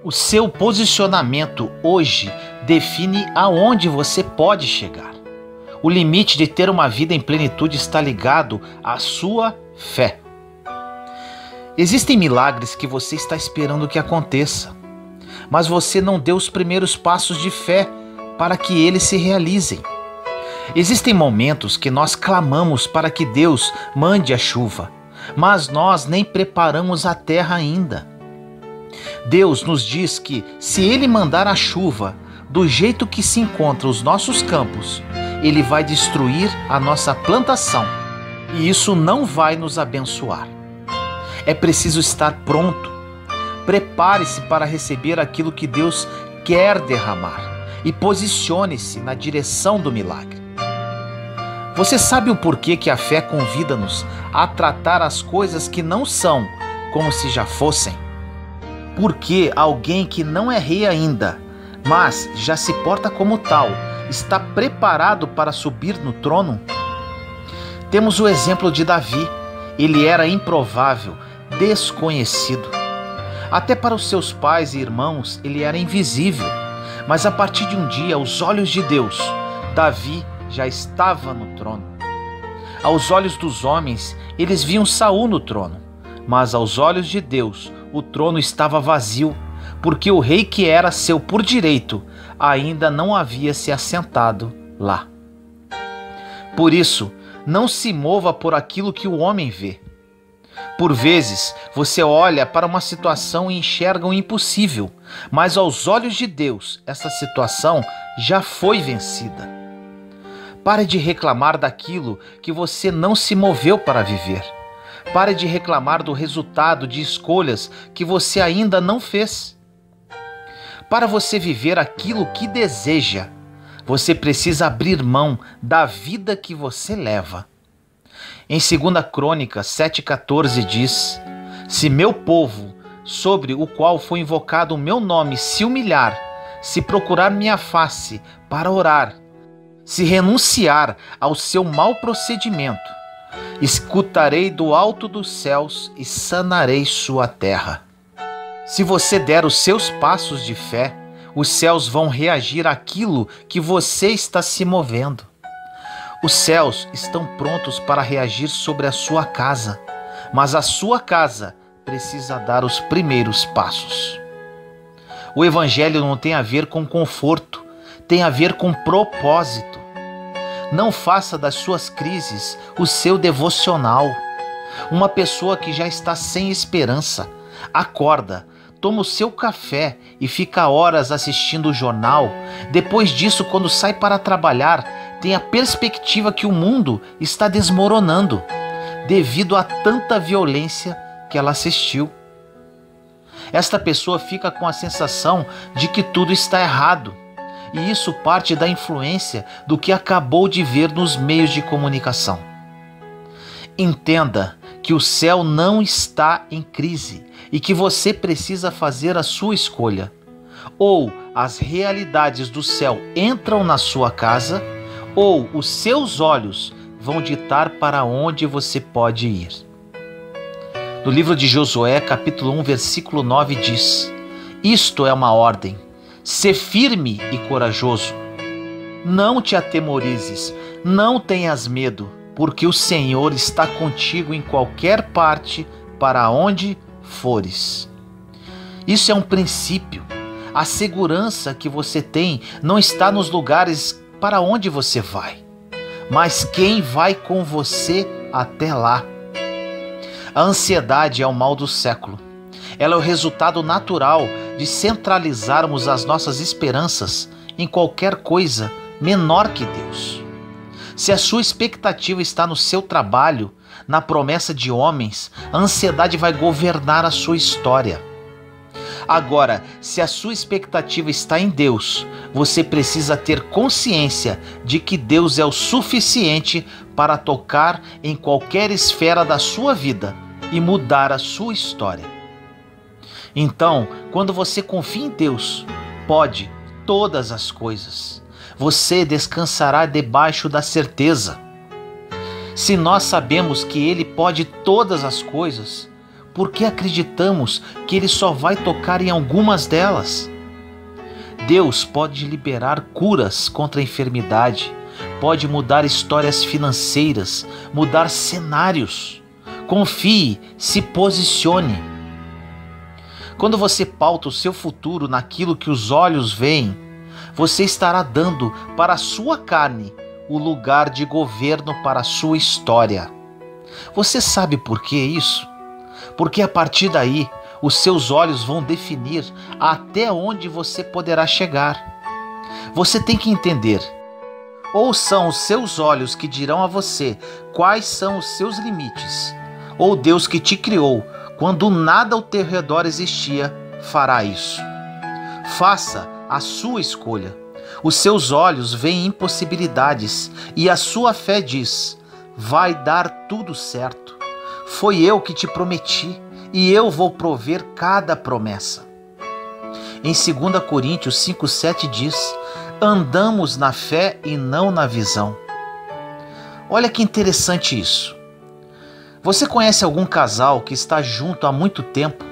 O seu posicionamento hoje define aonde você pode chegar. O limite de ter uma vida em plenitude está ligado à sua fé. Existem milagres que você está esperando que aconteça, mas você não deu os primeiros passos de fé para que eles se realizem. Existem momentos que nós clamamos para que Deus mande a chuva, mas nós nem preparamos a terra ainda. Deus nos diz que, se Ele mandar a chuva do jeito que se encontram os nossos campos, Ele vai destruir a nossa plantação e isso não vai nos abençoar. É preciso estar pronto. Prepare-se para receber aquilo que Deus quer derramar e posicione-se na direção do milagre. Você sabe o porquê que a fé convida-nos a tratar as coisas que não são como se já fossem? Porque alguém que não é rei ainda, mas já se porta como tal, está preparado para subir no trono? Temos o exemplo de Davi. Ele era improvável, desconhecido. Até para os seus pais e irmãos ele era invisível. Mas a partir de um dia, aos olhos de Deus, Davi já estava no trono. Aos olhos dos homens, eles viam Saul no trono, mas aos olhos de Deus, o trono estava vazio, porque o rei que era seu por direito ainda não havia se assentado lá. Por isso, não se mova por aquilo que o homem vê. Por vezes, você olha para uma situação e enxerga o impossível, mas aos olhos de Deus, essa situação já foi vencida. Pare de reclamar daquilo que você não se moveu para viver. Pare de reclamar do resultado de escolhas que você ainda não fez. Para você viver aquilo que deseja, você precisa abrir mão da vida que você leva. Em 2 Crônicas 7,14 diz: se meu povo, sobre o qual foi invocado o meu nome, se humilhar, se procurar minha face para orar, se renunciar ao seu mau procedimento, escutarei do alto dos céus e sanarei sua terra. Se você der os seus passos de fé, os céus vão reagir àquilo que você está se movendo. Os céus estão prontos para reagir sobre a sua casa, mas a sua casa precisa dar os primeiros passos. O Evangelho não tem a ver com conforto, tem a ver com propósito. Não faça das suas crises o seu devocional. Uma pessoa que já está sem esperança, acorda, toma o seu café e fica horas assistindo o jornal. Depois disso, quando sai para trabalhar, tem a perspectiva que o mundo está desmoronando devido a tanta violência que ela assistiu. Esta pessoa fica com a sensação de que tudo está errado. e isso parte da influência do que acabou de ver nos meios de comunicação. Entenda que o céu não está em crise e que você precisa fazer a sua escolha. Ou as realidades do céu entram na sua casa, ou os seus olhos vão ditar para onde você pode ir. No livro de Josué, capítulo 1, versículo 9 diz: isto é uma ordem, sê firme e corajoso. Não te atemorizes, não tenhas medo, porque o Senhor está contigo em qualquer parte para onde fores. Isso é um princípio. A segurança que você tem não está nos lugares para onde você vai, mas quem vai com você até lá. A ansiedade é o mal do século. Ela é o resultado natural de centralizarmos as nossas esperanças em qualquer coisa menor que Deus. Se a sua expectativa está no seu trabalho, na promessa de homens, a ansiedade vai governar a sua história. Agora, se a sua expectativa está em Deus, você precisa ter consciência de que Deus é o suficiente para tocar em qualquer esfera da sua vida e mudar a sua história. Então, quando você confia em Deus, pode todas as coisas. Você descansará debaixo da certeza. Se nós sabemos que Ele pode todas as coisas, por que acreditamos que Ele só vai tocar em algumas delas? Deus pode liberar curas contra a enfermidade, pode mudar histórias financeiras, mudar cenários. Confie, se posicione. Quando você pauta o seu futuro naquilo que os olhos veem, você estará dando para a sua carne o lugar de governo para a sua história. Você sabe por que isso? Porque a partir daí, os seus olhos vão definir até onde você poderá chegar. Você tem que entender: ou são os seus olhos que dirão a você quais são os seus limites, ou Deus que te criou, quando nada ao teu redor existia, fará isso. Faça a sua escolha. Os seus olhos veem impossibilidades e a sua fé diz: vai dar tudo certo. Foi eu que te prometi e eu vou prover cada promessa. Em 2 Coríntios 5,7 diz: andamos na fé e não na visão. Olha que interessante isso. Você conhece algum casal que está junto há muito tempo,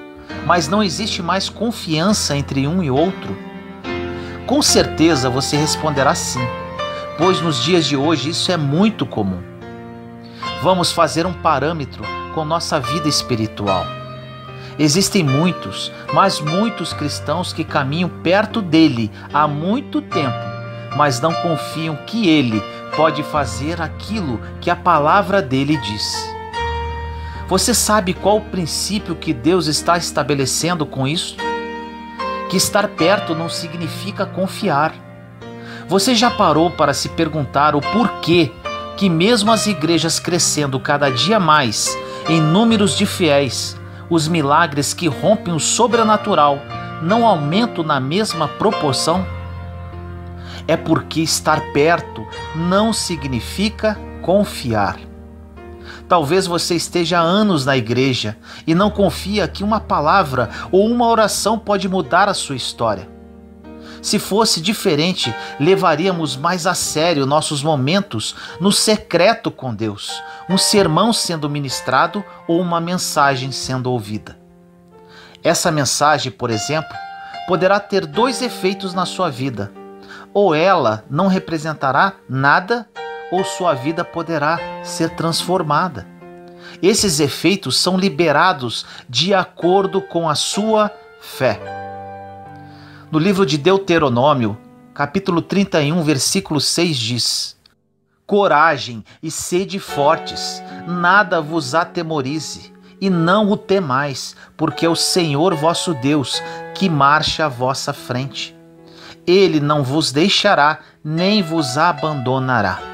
mas não existe mais confiança entre um e outro? Com certeza você responderá sim, pois nos dias de hoje isso é muito comum. Vamos fazer um parâmetro com nossa vida espiritual. Existem muitos, mas muitos cristãos que caminham perto dele há muito tempo, mas não confiam que ele pode fazer aquilo que a palavra dele diz. Você sabe qual o princípio que Deus está estabelecendo com isso? Que estar perto não significa confiar. Você já parou para se perguntar o porquê que mesmo as igrejas crescendo cada dia mais em números de fiéis, os milagres que rompem o sobrenatural não aumentam na mesma proporção? É porque estar perto não significa confiar. Talvez você esteja há anos na igreja e não confia que uma palavra ou uma oração pode mudar a sua história. Se fosse diferente, levaríamos mais a sério nossos momentos no secreto com Deus, um sermão sendo ministrado ou uma mensagem sendo ouvida. Essa mensagem, por exemplo, poderá ter dois efeitos na sua vida. Ou ela não representará nada, ou sua vida poderá ser transformada. Esses efeitos são liberados de acordo com a sua fé. No livro de Deuteronômio, capítulo 31, versículo 6 diz: coragem e sede fortes, nada vos atemorize, e não o temais, porque é o Senhor vosso Deus que marcha à vossa frente. Ele não vos deixará, nem vos abandonará.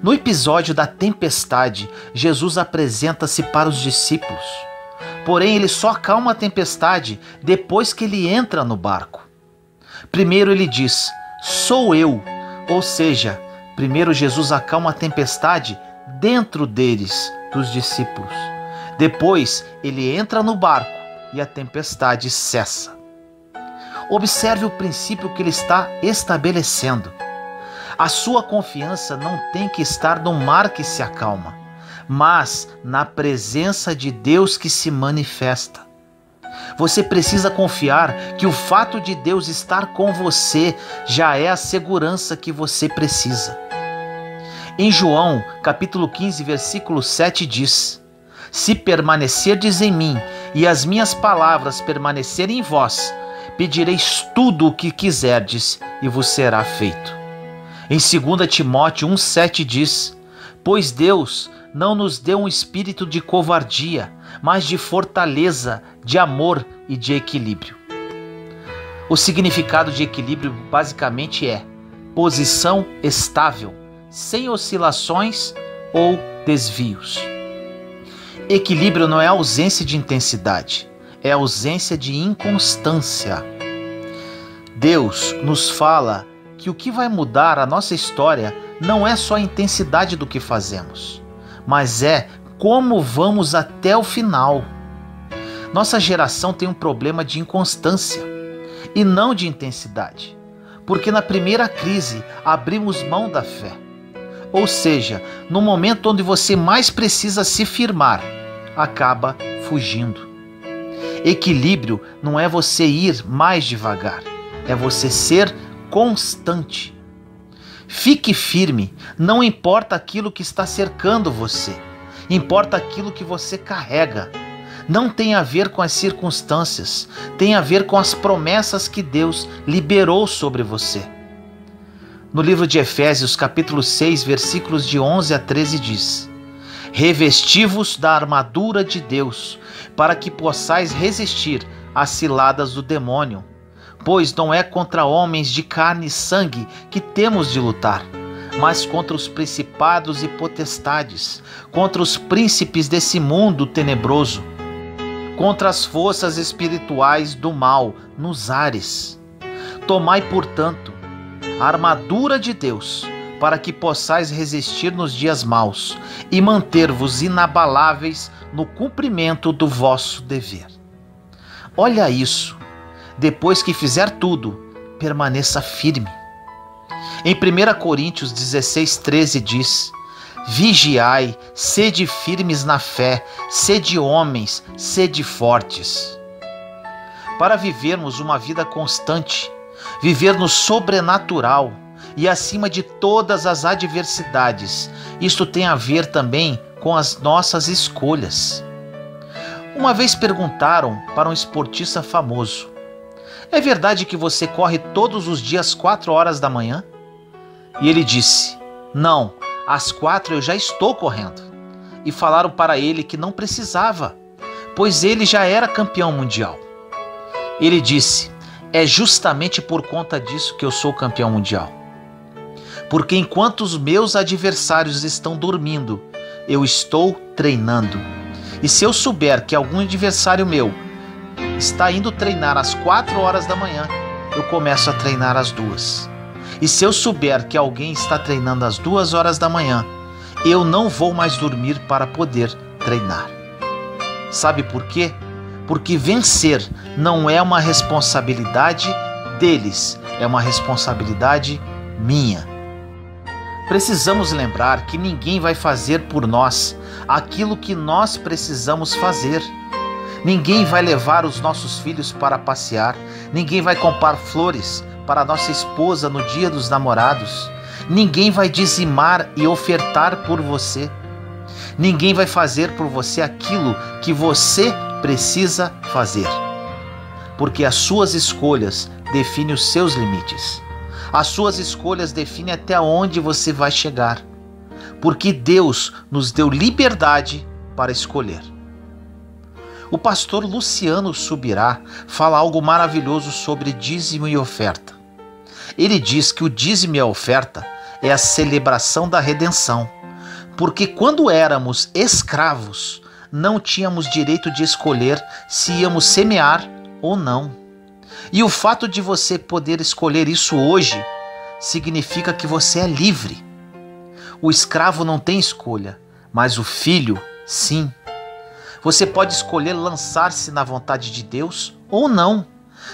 No episódio da tempestade, Jesus apresenta-se para os discípulos. Porém, ele só acalma a tempestade depois que ele entra no barco. Primeiro ele diz, sou eu, ou seja, primeiro Jesus acalma a tempestade dentro deles, dos discípulos. Depois ele entra no barco e a tempestade cessa. Observe o princípio que ele está estabelecendo. A sua confiança não tem que estar no mar que se acalma, mas na presença de Deus que se manifesta. Você precisa confiar que o fato de Deus estar com você já é a segurança que você precisa. Em João, capítulo 15, versículo 7 diz, se permanecerdes em mim e as minhas palavras permanecerem em vós, pedireis tudo o que quiserdes e vos será feito. Em 2 Timóteo 1,7 diz, pois Deus não nos deu um espírito de covardia, mas de fortaleza, de amor e de equilíbrio. O significado de equilíbrio basicamente é posição estável, sem oscilações ou desvios. Equilíbrio não é ausência de intensidade, é ausência de inconstância. Deus nos fala que o que vai mudar a nossa história não é só a intensidade do que fazemos, mas é como vamos até o final. Nossa geração tem um problema de inconstância e não de intensidade, porque na primeira crise abrimos mão da fé. Ou seja, no momento onde você mais precisa se firmar, acaba fugindo. Equilíbrio não é você ir mais devagar, é você ser constante. Fique firme, não importa aquilo que está cercando você, importa aquilo que você carrega. Não tem a ver com as circunstâncias, tem a ver com as promessas que Deus liberou sobre você. No livro de Efésios, capítulo 6, versículos de 11 a 13 diz, revesti-vos da armadura de Deus, para que possais resistir às ciladas do demônio. Pois não é contra homens de carne e sangue que temos de lutar, mas contra os principados e potestades, contra os príncipes desse mundo tenebroso, contra as forças espirituais do mal nos ares. Tomai, portanto, a armadura de Deus, para que possais resistir nos dias maus e manter-vos inabaláveis no cumprimento do vosso dever. Olha isso. Depois que fizer tudo, permaneça firme. Em 1 Coríntios 16:13 diz, vigiai, sede firmes na fé, sede homens, sede fortes. Para vivermos uma vida constante, viver no sobrenatural e acima de todas as adversidades, isto tem a ver também com as nossas escolhas. Uma vez perguntaram para um esportista famoso, é verdade que você corre todos os dias 4 horas da manhã? E ele disse, não, às 4 eu já estou correndo. E falaram para ele que não precisava, pois ele já era campeão mundial. Ele disse, é justamente por conta disso que eu sou campeão mundial. Porque enquanto os meus adversários estão dormindo, eu estou treinando. E se eu souber que algum adversário meu está indo treinar às 4 horas da manhã, eu começo a treinar às 2. E se eu souber que alguém está treinando às 2 horas da manhã, eu não vou mais dormir para poder treinar. Sabe por quê? Porque vencer não é uma responsabilidade deles, é uma responsabilidade minha. Precisamos lembrar que ninguém vai fazer por nós aquilo que nós precisamos fazer. Ninguém vai levar os nossos filhos para passear, ninguém vai comprar flores para nossa esposa no dia dos namorados, ninguém vai dizimar e ofertar por você, ninguém vai fazer por você aquilo que você precisa fazer, porque as suas escolhas definem os seus limites, as suas escolhas definem até onde você vai chegar, porque Deus nos deu liberdade para escolher. O pastor Luciano Subirá fala algo maravilhoso sobre dízimo e oferta. Ele diz que o dízimo e a oferta é a celebração da redenção, porque quando éramos escravos, não tínhamos direito de escolher se íamos semear ou não. E o fato de você poder escolher isso hoje significa que você é livre. O escravo não tem escolha, mas o filho, sim. Você pode escolher lançar-se na vontade de Deus ou não,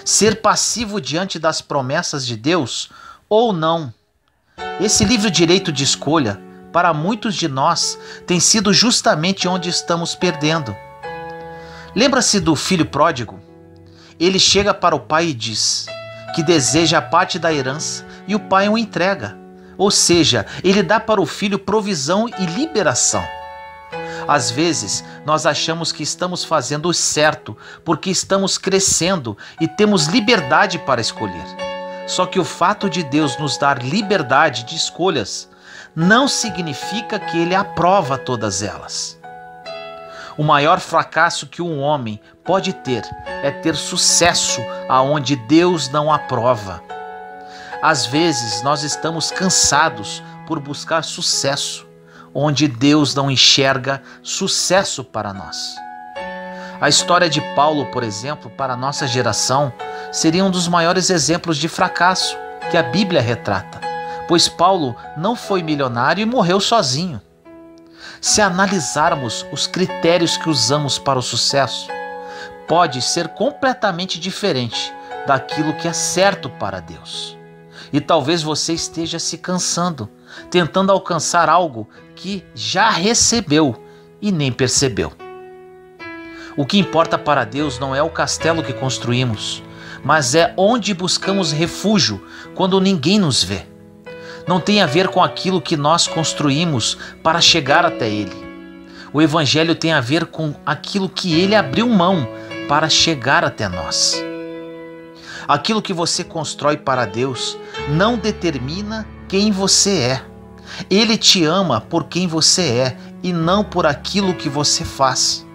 ser passivo diante das promessas de Deus ou não. Esse livre direito de escolha, para muitos de nós, tem sido justamente onde estamos perdendo. Lembra-se do filho pródigo? Ele chega para o pai e diz que deseja a parte da herança e o pai o entrega. Ou seja, ele dá para o filho provisão e liberação. Às vezes, nós achamos que estamos fazendo o certo porque estamos crescendo e temos liberdade para escolher. Só que o fato de Deus nos dar liberdade de escolhas não significa que Ele aprova todas elas. O maior fracasso que um homem pode ter é ter sucesso aonde Deus não aprova. Às vezes nós estamos cansados por buscar sucesso, onde Deus não enxerga sucesso para nós. A história de Paulo, por exemplo, para a nossa geração, seria um dos maiores exemplos de fracasso que a Bíblia retrata, pois Paulo não foi milionário e morreu sozinho. Se analisarmos os critérios que usamos para o sucesso, pode ser completamente diferente daquilo que é certo para Deus. E talvez você esteja se cansando, tentando alcançar algo que já recebeu e nem percebeu. O que importa para Deus não é o castelo que construímos, mas é onde buscamos refúgio quando ninguém nos vê. Não tem a ver com aquilo que nós construímos para chegar até Ele. O Evangelho tem a ver com aquilo que Ele abriu mão para chegar até nós. Aquilo que você constrói para Deus não determina quem você é. Ele te ama por quem você é e não por aquilo que você faz.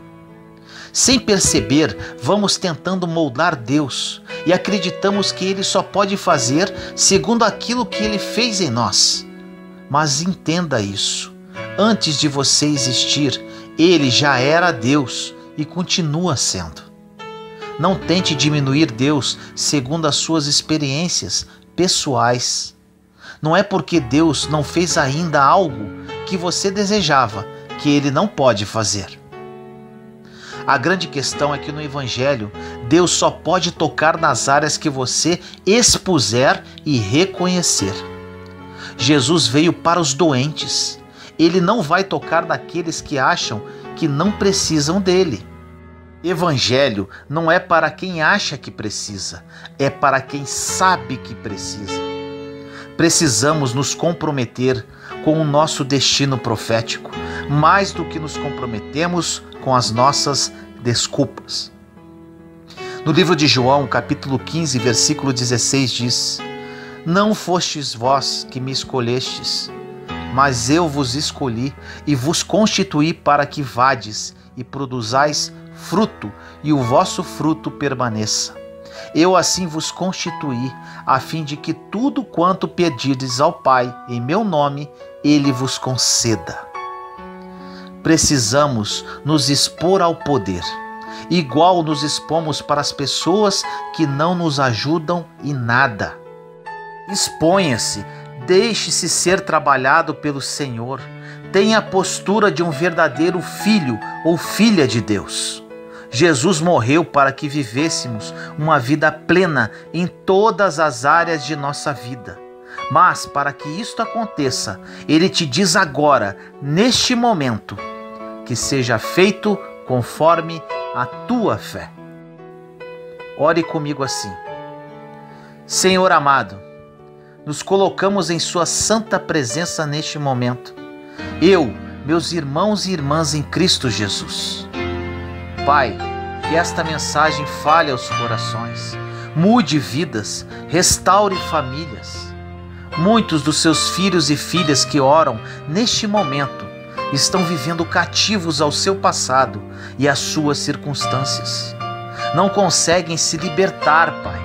Sem perceber, vamos tentando moldar Deus e acreditamos que Ele só pode fazer segundo aquilo que Ele fez em nós. Mas entenda isso: antes de você existir, Ele já era Deus e continua sendo. Não tente diminuir Deus segundo as suas experiências pessoais. Não é porque Deus não fez ainda algo que você desejava que Ele não pode fazer. A grande questão é que no Evangelho, Deus só pode tocar nas áreas que você expuser e reconhecer. Jesus veio para os doentes. Ele não vai tocar naqueles que acham que não precisam dele. Evangelho não é para quem acha que precisa, é para quem sabe que precisa. Precisamos nos comprometer com o nosso destino profético, mais do que nos comprometemos com as nossas desculpas. No livro de João, capítulo 15, versículo 16 diz: Não fostes vós que me escolhestes, mas eu vos escolhi e vos constituí para que vades e produzais fruto, e o vosso fruto permaneça. Eu assim vos constituí, a fim de que tudo quanto pedirdes ao Pai em meu nome, Ele vos conceda. Precisamos nos expor ao poder, igual nos expomos para as pessoas que não nos ajudam em nada. Exponha-se, deixe-se ser trabalhado pelo Senhor, tenha a postura de um verdadeiro filho ou filha de Deus. Jesus morreu para que vivêssemos uma vida plena em todas as áreas de nossa vida. Mas para que isto aconteça, Ele te diz agora, neste momento, que seja feito conforme a tua fé. Ore comigo assim: Senhor amado, nos colocamos em Sua santa presença neste momento. Eu, meus irmãos e irmãs em Cristo Jesus. Pai, que esta mensagem fale aos corações, mude vidas, restaure famílias. Muitos dos seus filhos e filhas que oram neste momento estão vivendo cativos ao seu passado e às suas circunstâncias. Não conseguem se libertar, Pai.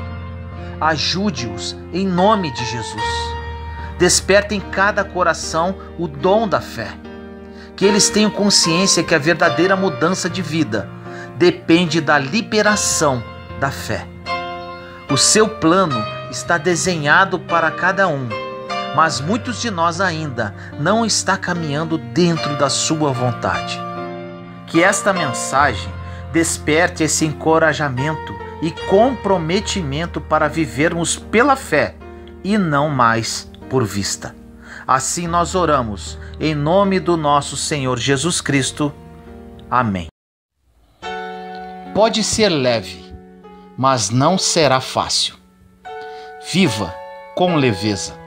Ajude-os em nome de Jesus. Desperte em cada coração o dom da fé. Que eles tenham consciência que a verdadeira mudança de vida depende da liberação da fé. O seu plano está desenhado para cada um, mas muitos de nós ainda não está caminhando dentro da sua vontade. Que esta mensagem desperte esse encorajamento e comprometimento para vivermos pela fé e não mais por vista. Assim nós oramos, em nome do nosso Senhor Jesus Cristo. Amém. Pode ser leve, mas não será fácil. Viva com leveza.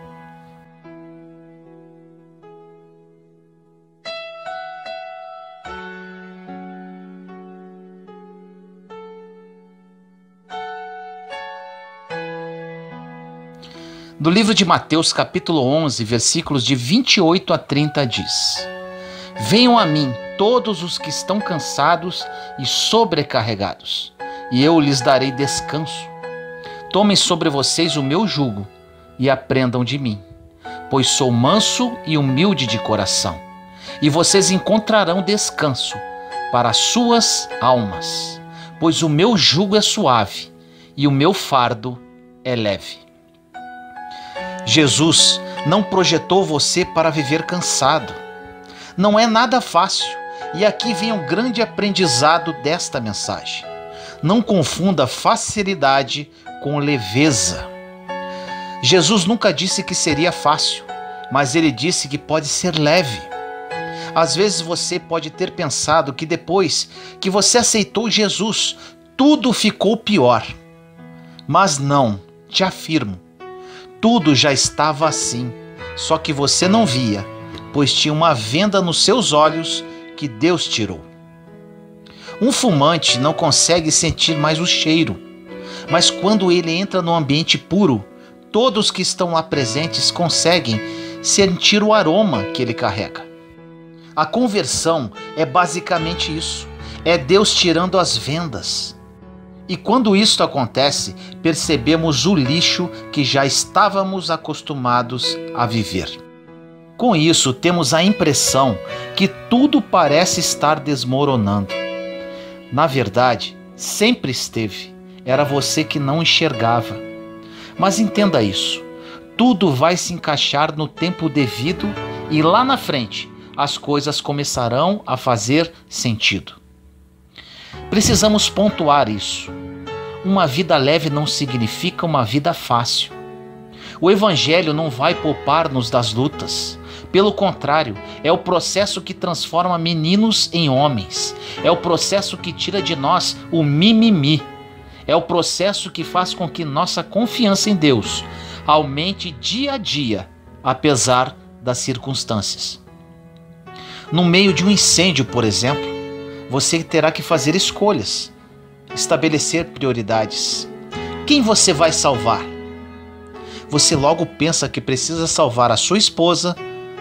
Do livro de Mateus, capítulo 11, versículos de 28 a 30 diz: Venham a mim todos os que estão cansados e sobrecarregados, e eu lhes darei descanso. Tomem sobre vocês o meu jugo e aprendam de mim, pois sou manso e humilde de coração, e vocês encontrarão descanso para as suas almas, pois o meu jugo é suave e o meu fardo é leve. Jesus não projetou você para viver cansado. Não é nada fácil, e aqui vem o grande aprendizado desta mensagem. Não confunda facilidade com leveza. Jesus nunca disse que seria fácil, mas ele disse que pode ser leve. Às vezes você pode ter pensado que depois que você aceitou Jesus, tudo ficou pior. Mas não, te afirmo, tudo já estava assim, só que você não via, pois tinha uma venda nos seus olhos que Deus tirou. Um fumante não consegue sentir mais o cheiro, mas quando ele entra no ambiente puro, todos que estão lá presentes conseguem sentir o aroma que ele carrega. A conversão é basicamente isso, é Deus tirando as vendas. E quando isso acontece, percebemos o lixo que já estávamos acostumados a viver. Com isso, temos a impressão que tudo parece estar desmoronando. Na verdade, sempre esteve. Era você que não enxergava. Mas entenda isso. Tudo vai se encaixar no tempo devido e lá na frente as coisas começarão a fazer sentido. Precisamos pontuar isso. Uma vida leve não significa uma vida fácil. O Evangelho não vai poupar-nos das lutas. Pelo contrário, é o processo que transforma meninos em homens. É o processo que tira de nós o mimimi. É o processo que faz com que nossa confiança em Deus aumente dia a dia, apesar das circunstâncias. No meio de um incêndio, por exemplo, você terá que fazer escolhas, estabelecer prioridades. Quem você vai salvar? Você logo pensa que precisa salvar a sua esposa,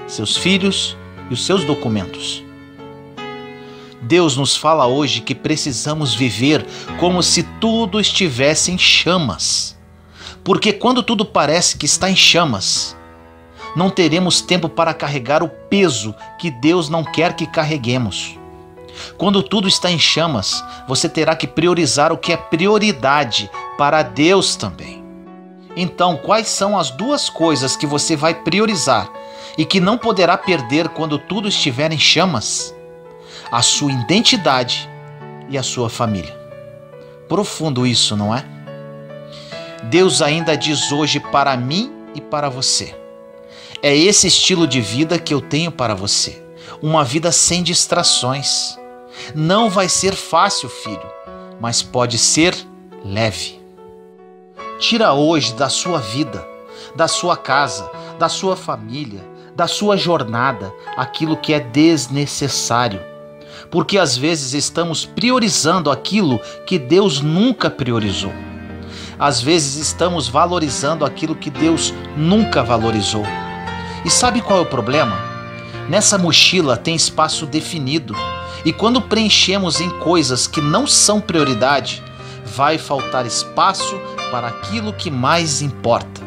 seus filhos e os seus documentos. Deus nos fala hoje que precisamos viver como se tudo estivesse em chamas. Porque quando tudo parece que está em chamas, não teremos tempo para carregar o peso que Deus não quer que carreguemos. Quando tudo está em chamas, você terá que priorizar o que é prioridade para Deus também. Então, quais são as duas coisas que você vai priorizar e que não poderá perder quando tudo estiver em chamas? A sua identidade e a sua família. Profundo isso, não é? Deus ainda diz hoje para mim e para você: é esse estilo de vida que eu tenho para você. Uma vida sem distrações. Não vai ser fácil, filho, mas pode ser leve. Tira hoje da sua vida, da sua casa, da sua família, da sua jornada, aquilo que é desnecessário. Porque às vezes estamos priorizando aquilo que Deus nunca priorizou. Às vezes estamos valorizando aquilo que Deus nunca valorizou. E sabe qual é o problema? Nessa mochila tem espaço definido. E quando preenchemos em coisas que não são prioridade, vai faltar espaço para aquilo que mais importa.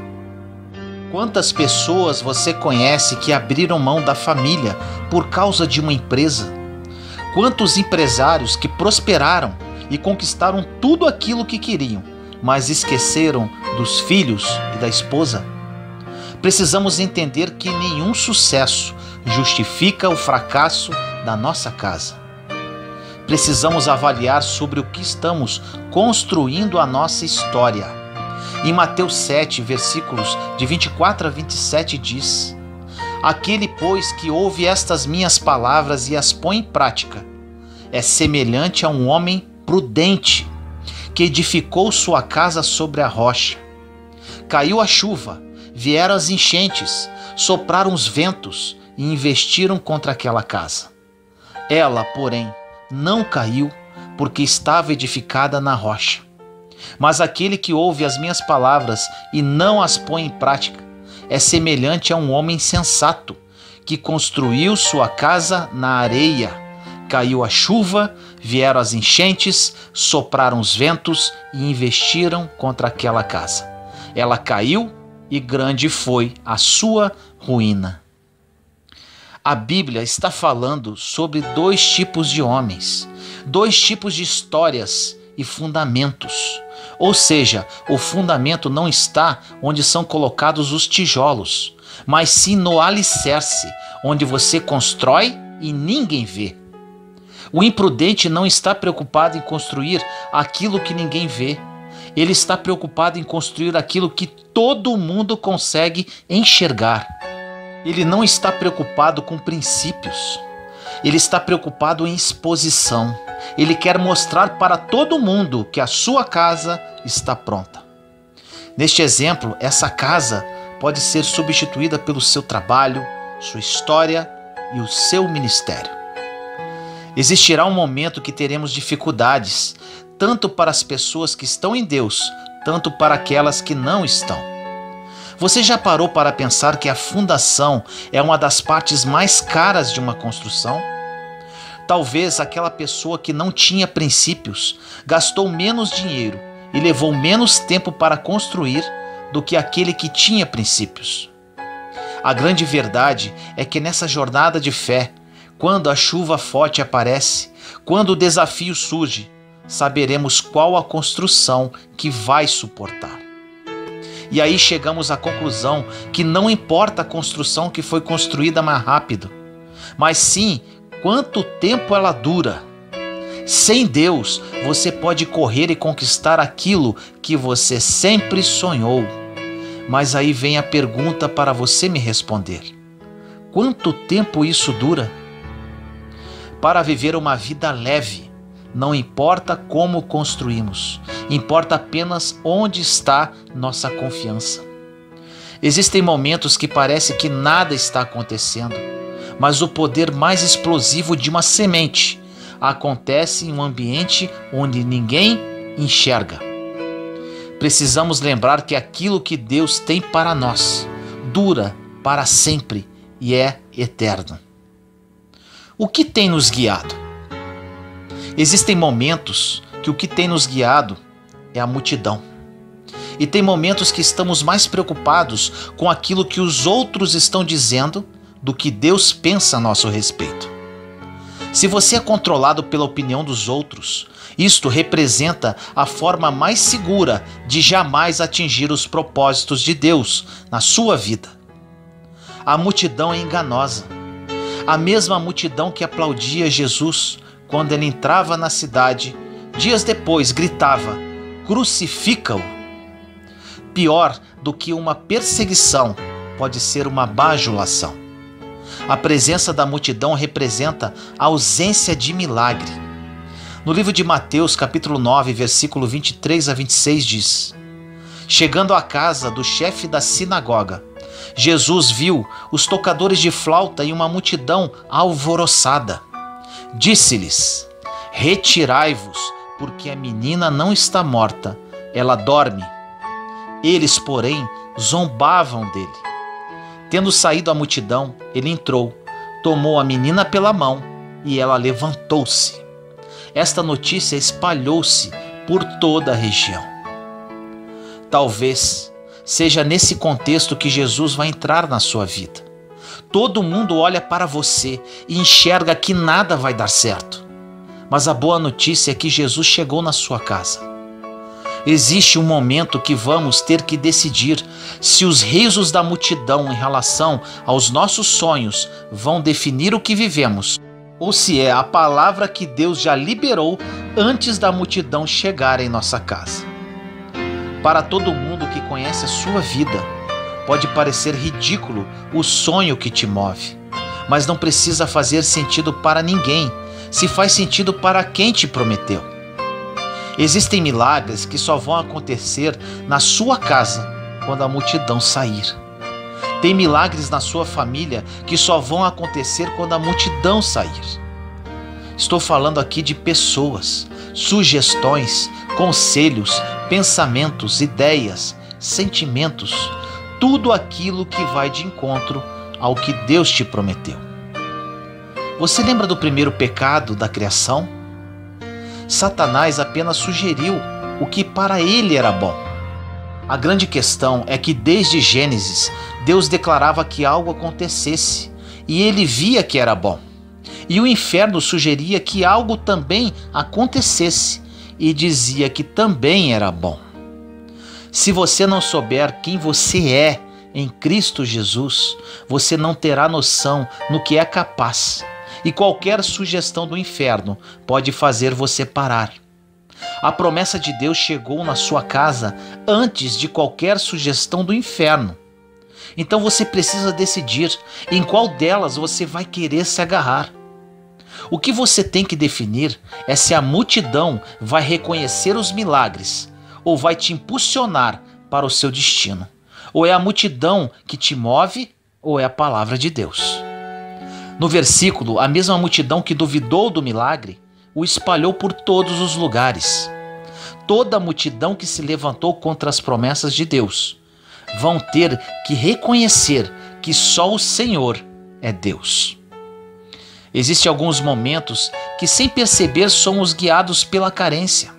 Quantas pessoas você conhece que abriram mão da família por causa de uma empresa? Quantos empresários que prosperaram e conquistaram tudo aquilo que queriam, mas esqueceram dos filhos e da esposa? Precisamos entender que nenhum sucesso justifica o fracasso da nossa casa. Precisamos avaliar sobre o que estamos construindo a nossa história. Em Mateus 7, versículos de 24 a 27 diz: Aquele, pois, que ouve estas minhas palavras e as põe em prática, é semelhante a um homem prudente, que edificou sua casa sobre a rocha. Caiu a chuva, vieram as enchentes, sopraram os ventos e investiram contra aquela casa. Ela, porém, não caiu, porque estava edificada na rocha. Mas aquele que ouve as minhas palavras e não as põe em prática é semelhante a um homem sensato, que construiu sua casa na areia. Caiu a chuva, vieram as enchentes, sopraram os ventos e investiram contra aquela casa. Ela caiu e grande foi a sua ruína. A Bíblia está falando sobre dois tipos de homens, dois tipos de histórias e fundamentos. Ou seja, o fundamento não está onde são colocados os tijolos, mas sim no alicerce, onde você constrói e ninguém vê. O imprudente não está preocupado em construir aquilo que ninguém vê. Ele está preocupado em construir aquilo que todo mundo consegue enxergar. Ele não está preocupado com princípios. Ele está preocupado em exposição. Ele quer mostrar para todo mundo que a sua casa está pronta. Neste exemplo, essa casa pode ser substituída pelo seu trabalho, sua história e o seu ministério. Existirá um momento que teremos dificuldades, tanto para as pessoas que estão em Deus, tanto para aquelas que não estão. Você já parou para pensar que a fundação é uma das partes mais caras de uma construção? Talvez aquela pessoa que não tinha princípios gastou menos dinheiro e levou menos tempo para construir do que aquele que tinha princípios. A grande verdade é que nessa jornada de fé, quando a chuva forte aparece, quando o desafio surge, saberemos qual a construção que vai suportar. E aí chegamos à conclusão que não importa a construção que foi construída mais rápido, mas sim quanto tempo ela dura. Sem Deus, você pode correr e conquistar aquilo que você sempre sonhou. Mas aí vem a pergunta para você me responder: quanto tempo isso dura? Para viver uma vida leve, não importa como construímos, importa apenas onde está nossa confiança. Existem momentos que parece que nada está acontecendo, mas o poder mais explosivo de uma semente acontece em um ambiente onde ninguém enxerga. Precisamos lembrar que aquilo que Deus tem para nós dura para sempre e é eterno. O que tem nos guiado? Existem momentos que o que tem nos guiado é a multidão. E tem momentos que estamos mais preocupados com aquilo que os outros estão dizendo do que Deus pensa a nosso respeito. Se você é controlado pela opinião dos outros, isto representa a forma mais segura de jamais atingir os propósitos de Deus na sua vida. A multidão é enganosa. A mesma multidão que aplaudia Jesus quando ele entrava na cidade, dias depois gritava: "Crucifica-o!" Pior do que uma perseguição pode ser uma bajulação. A presença da multidão representa a ausência de milagre. No livro de Mateus, capítulo 9, versículo 23 a 26 diz: Chegando à casa do chefe da sinagoga, Jesus viu os tocadores de flauta e uma multidão alvoroçada. Disse-lhes: Retirai-vos, porque a menina não está morta, ela dorme. Eles, porém, zombavam dele. Tendo saído a multidão, ele entrou, tomou a menina pela mão e ela levantou-se. Esta notícia espalhou-se por toda a região. Talvez seja nesse contexto que Jesus vai entrar na sua vida. Todo mundo olha para você e enxerga que nada vai dar certo. Mas a boa notícia é que Jesus chegou na sua casa. Existe um momento que vamos ter que decidir se os risos da multidão em relação aos nossos sonhos vão definir o que vivemos, ou se é a palavra que Deus já liberou antes da multidão chegar em nossa casa. Para todo mundo que conhece a sua vida, pode parecer ridículo o sonho que te move, mas não precisa fazer sentido para ninguém, se faz sentido para quem te prometeu. Existem milagres que só vão acontecer na sua casa quando a multidão sair. Tem milagres na sua família que só vão acontecer quando a multidão sair. Estou falando aqui de pessoas, sugestões, conselhos, pensamentos, ideias, sentimentos, tudo aquilo que vai de encontro ao que Deus te prometeu. Você lembra do primeiro pecado da criação? Satanás apenas sugeriu o que para ele era bom. A grande questão é que desde Gênesis, Deus declarava que algo acontecesse e ele via que era bom. E o inferno sugeria que algo também acontecesse e dizia que também era bom. Se você não souber quem você é em Cristo Jesus, você não terá noção no que é capaz. E qualquer sugestão do inferno pode fazer você parar. A promessa de Deus chegou na sua casa antes de qualquer sugestão do inferno. Então você precisa decidir em qual delas você vai querer se agarrar. O que você tem que definir é se a multidão vai reconhecer os milagres ou vai te impulsionar para o seu destino. Ou é a multidão que te move ou é a palavra de Deus. No versículo, a mesma multidão que duvidou do milagre o espalhou por todos os lugares. Toda a multidão que se levantou contra as promessas de Deus vão ter que reconhecer que só o Senhor é Deus. Existem alguns momentos que, sem perceber, somos guiados pela carência.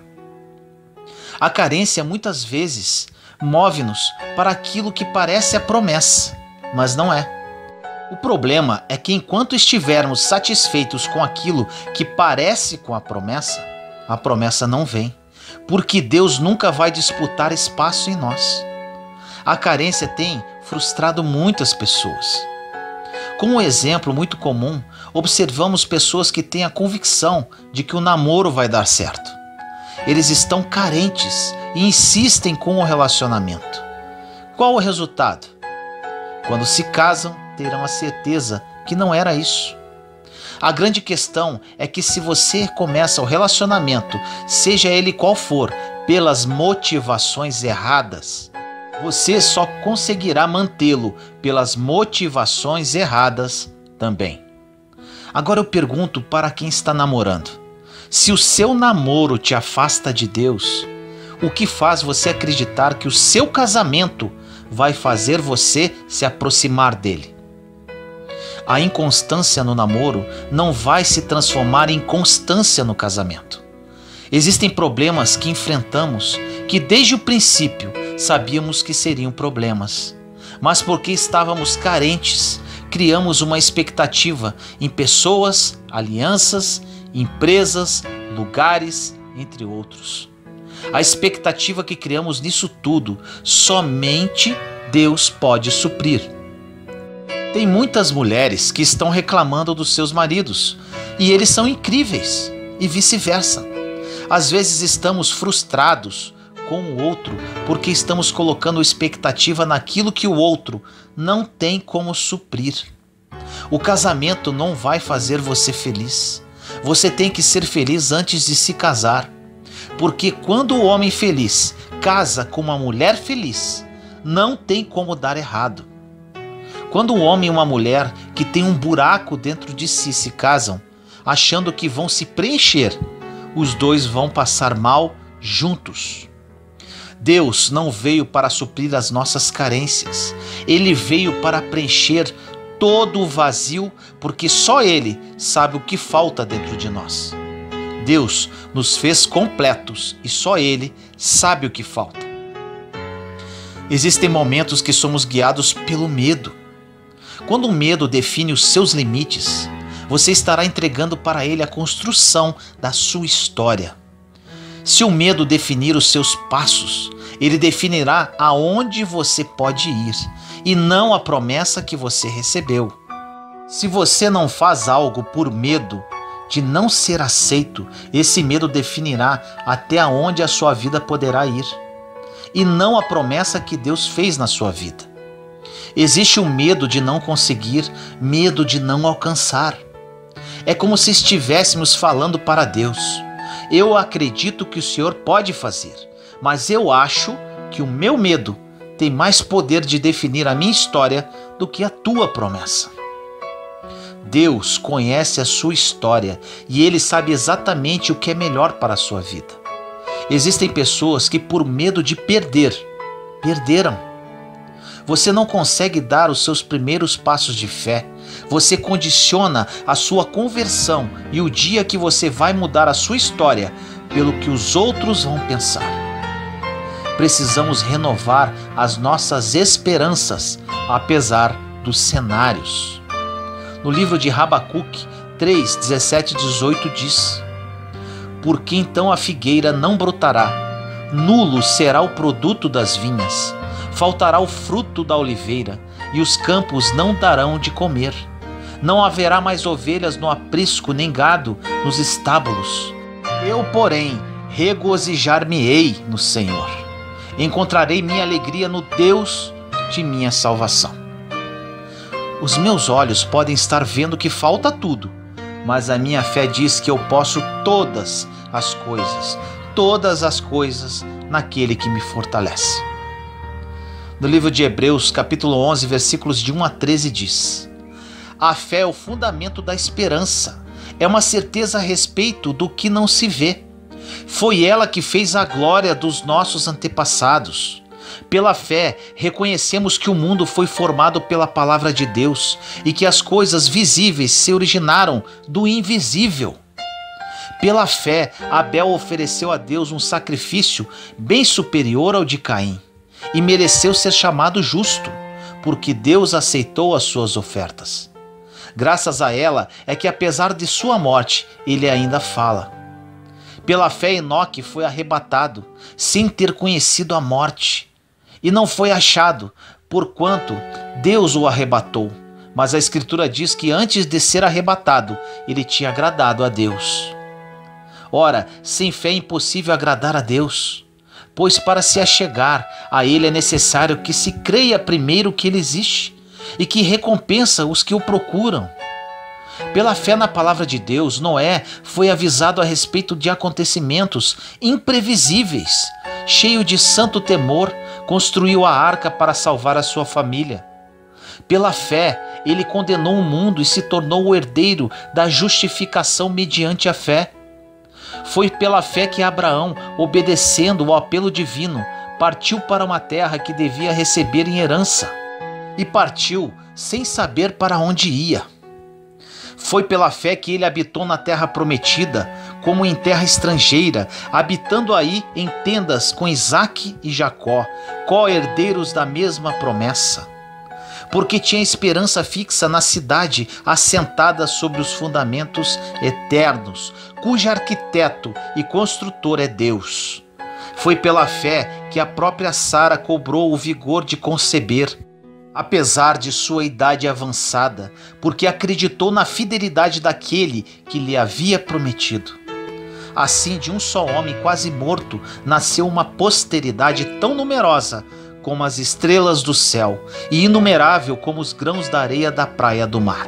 A carência muitas vezes move-nos para aquilo que parece a promessa, mas não é. O problema é que enquanto estivermos satisfeitos com aquilo que parece com a promessa não vem, porque Deus nunca vai disputar espaço em nós. A carência tem frustrado muitas pessoas. Como um exemplo muito comum, observamos pessoas que têm a convicção de que o namoro vai dar certo. Eles estão carentes e insistem com o relacionamento. Qual o resultado? Quando se casam, terão a certeza que não era isso. A grande questão é que se você começa o relacionamento, seja ele qual for, pelas motivações erradas, você só conseguirá mantê-lo pelas motivações erradas também. Agora eu pergunto para quem está namorando: se o seu namoro te afasta de Deus, o que faz você acreditar que o seu casamento vai fazer você se aproximar dele? A inconstância no namoro não vai se transformar em constância no casamento. Existem problemas que enfrentamos que desde o princípio sabíamos que seriam problemas, mas porque estávamos carentes, criamos uma expectativa em pessoas, alianças, empresas, lugares, entre outros. A expectativa que criamos nisso tudo, somente Deus pode suprir. Tem muitas mulheres que estão reclamando dos seus maridos, e eles são incríveis, e vice-versa. Às vezes estamos frustrados com o outro porque estamos colocando expectativa naquilo que o outro não tem como suprir. O casamento não vai fazer você feliz. Você tem que ser feliz antes de se casar. Porque quando o homem feliz casa com uma mulher feliz, não tem como dar errado. Quando um homem e uma mulher que tem um buraco dentro de si se casam, achando que vão se preencher, os dois vão passar mal juntos. Deus não veio para suprir as nossas carências. Ele veio para preencher todo o vazio, porque só Ele sabe o que falta dentro de nós. Deus nos fez completos e só Ele sabe o que falta. Existem momentos que somos guiados pelo medo. Quando o medo define os seus limites, você estará entregando para ele a construção da sua história. Se o medo definir os seus passos, ele definirá aonde você pode ir e não a promessa que você recebeu. Se você não faz algo por medo de não ser aceito, esse medo definirá até onde a sua vida poderá ir e não a promessa que Deus fez na sua vida. Existe o medo de não conseguir, medo de não alcançar. É como se estivéssemos falando para Deus: eu acredito que o Senhor pode fazer, mas eu acho que o meu medo tem mais poder de definir a minha história do que a tua promessa. Deus conhece a sua história e Ele sabe exatamente o que é melhor para a sua vida. Existem pessoas que, por medo de perder, perderam. Você não consegue dar os seus primeiros passos de fé. Você condiciona a sua conversão e o dia que você vai mudar a sua história pelo que os outros vão pensar. Precisamos renovar as nossas esperanças, apesar dos cenários. No livro de Habacuque 3, 17 e 18 diz: porque então a figueira não brotará, nulo será o produto das vinhas, faltará o fruto da oliveira, e os campos não darão de comer. Não haverá mais ovelhas no aprisco, nem gado nos estábulos. Eu, porém, regozijar-me-ei no Senhor. Encontrarei minha alegria no Deus de minha salvação. Os meus olhos podem estar vendo que falta tudo, mas a minha fé diz que eu posso todas as coisas naquele que me fortalece. No livro de Hebreus, capítulo 11, versículos de 1 a 13 diz: a fé é o fundamento da esperança, é uma certeza a respeito do que não se vê. Foi ela que fez a glória dos nossos antepassados. Pela fé, reconhecemos que o mundo foi formado pela palavra de Deus e que as coisas visíveis se originaram do invisível. Pela fé, Abel ofereceu a Deus um sacrifício bem superior ao de Caim e mereceu ser chamado justo, porque Deus aceitou as suas ofertas. Graças a ela é que, apesar de sua morte, ele ainda fala. Pela fé, Enoque foi arrebatado, sem ter conhecido a morte, e não foi achado, porquanto Deus o arrebatou. Mas a Escritura diz que antes de ser arrebatado, ele tinha agradado a Deus. Ora, sem fé é impossível agradar a Deus, pois para se achegar a Ele é necessário que se creia primeiro que Ele existe e que recompensa os que o procuram. Pela fé na palavra de Deus, Noé foi avisado a respeito de acontecimentos imprevisíveis. Cheio de santo temor, construiu a arca para salvar a sua família. Pela fé, ele condenou o mundo e se tornou o herdeiro da justificação mediante a fé. Foi pela fé que Abraão, obedecendo ao apelo divino, partiu para uma terra que devia receber em herança. E partiu sem saber para onde ia. Foi pela fé que ele habitou na terra prometida, como em terra estrangeira, habitando aí em tendas com Isaque e Jacó, co-herdeiros da mesma promessa. Porque tinha esperança fixa na cidade assentada sobre os fundamentos eternos, cujo arquiteto e construtor é Deus. Foi pela fé que a própria Sara cobrou o vigor de conceber, apesar de sua idade avançada, porque acreditou na fidelidade daquele que lhe havia prometido. Assim, de um só homem quase morto, nasceu uma posteridade tão numerosa como as estrelas do céu e inumerável como os grãos da areia da praia do mar.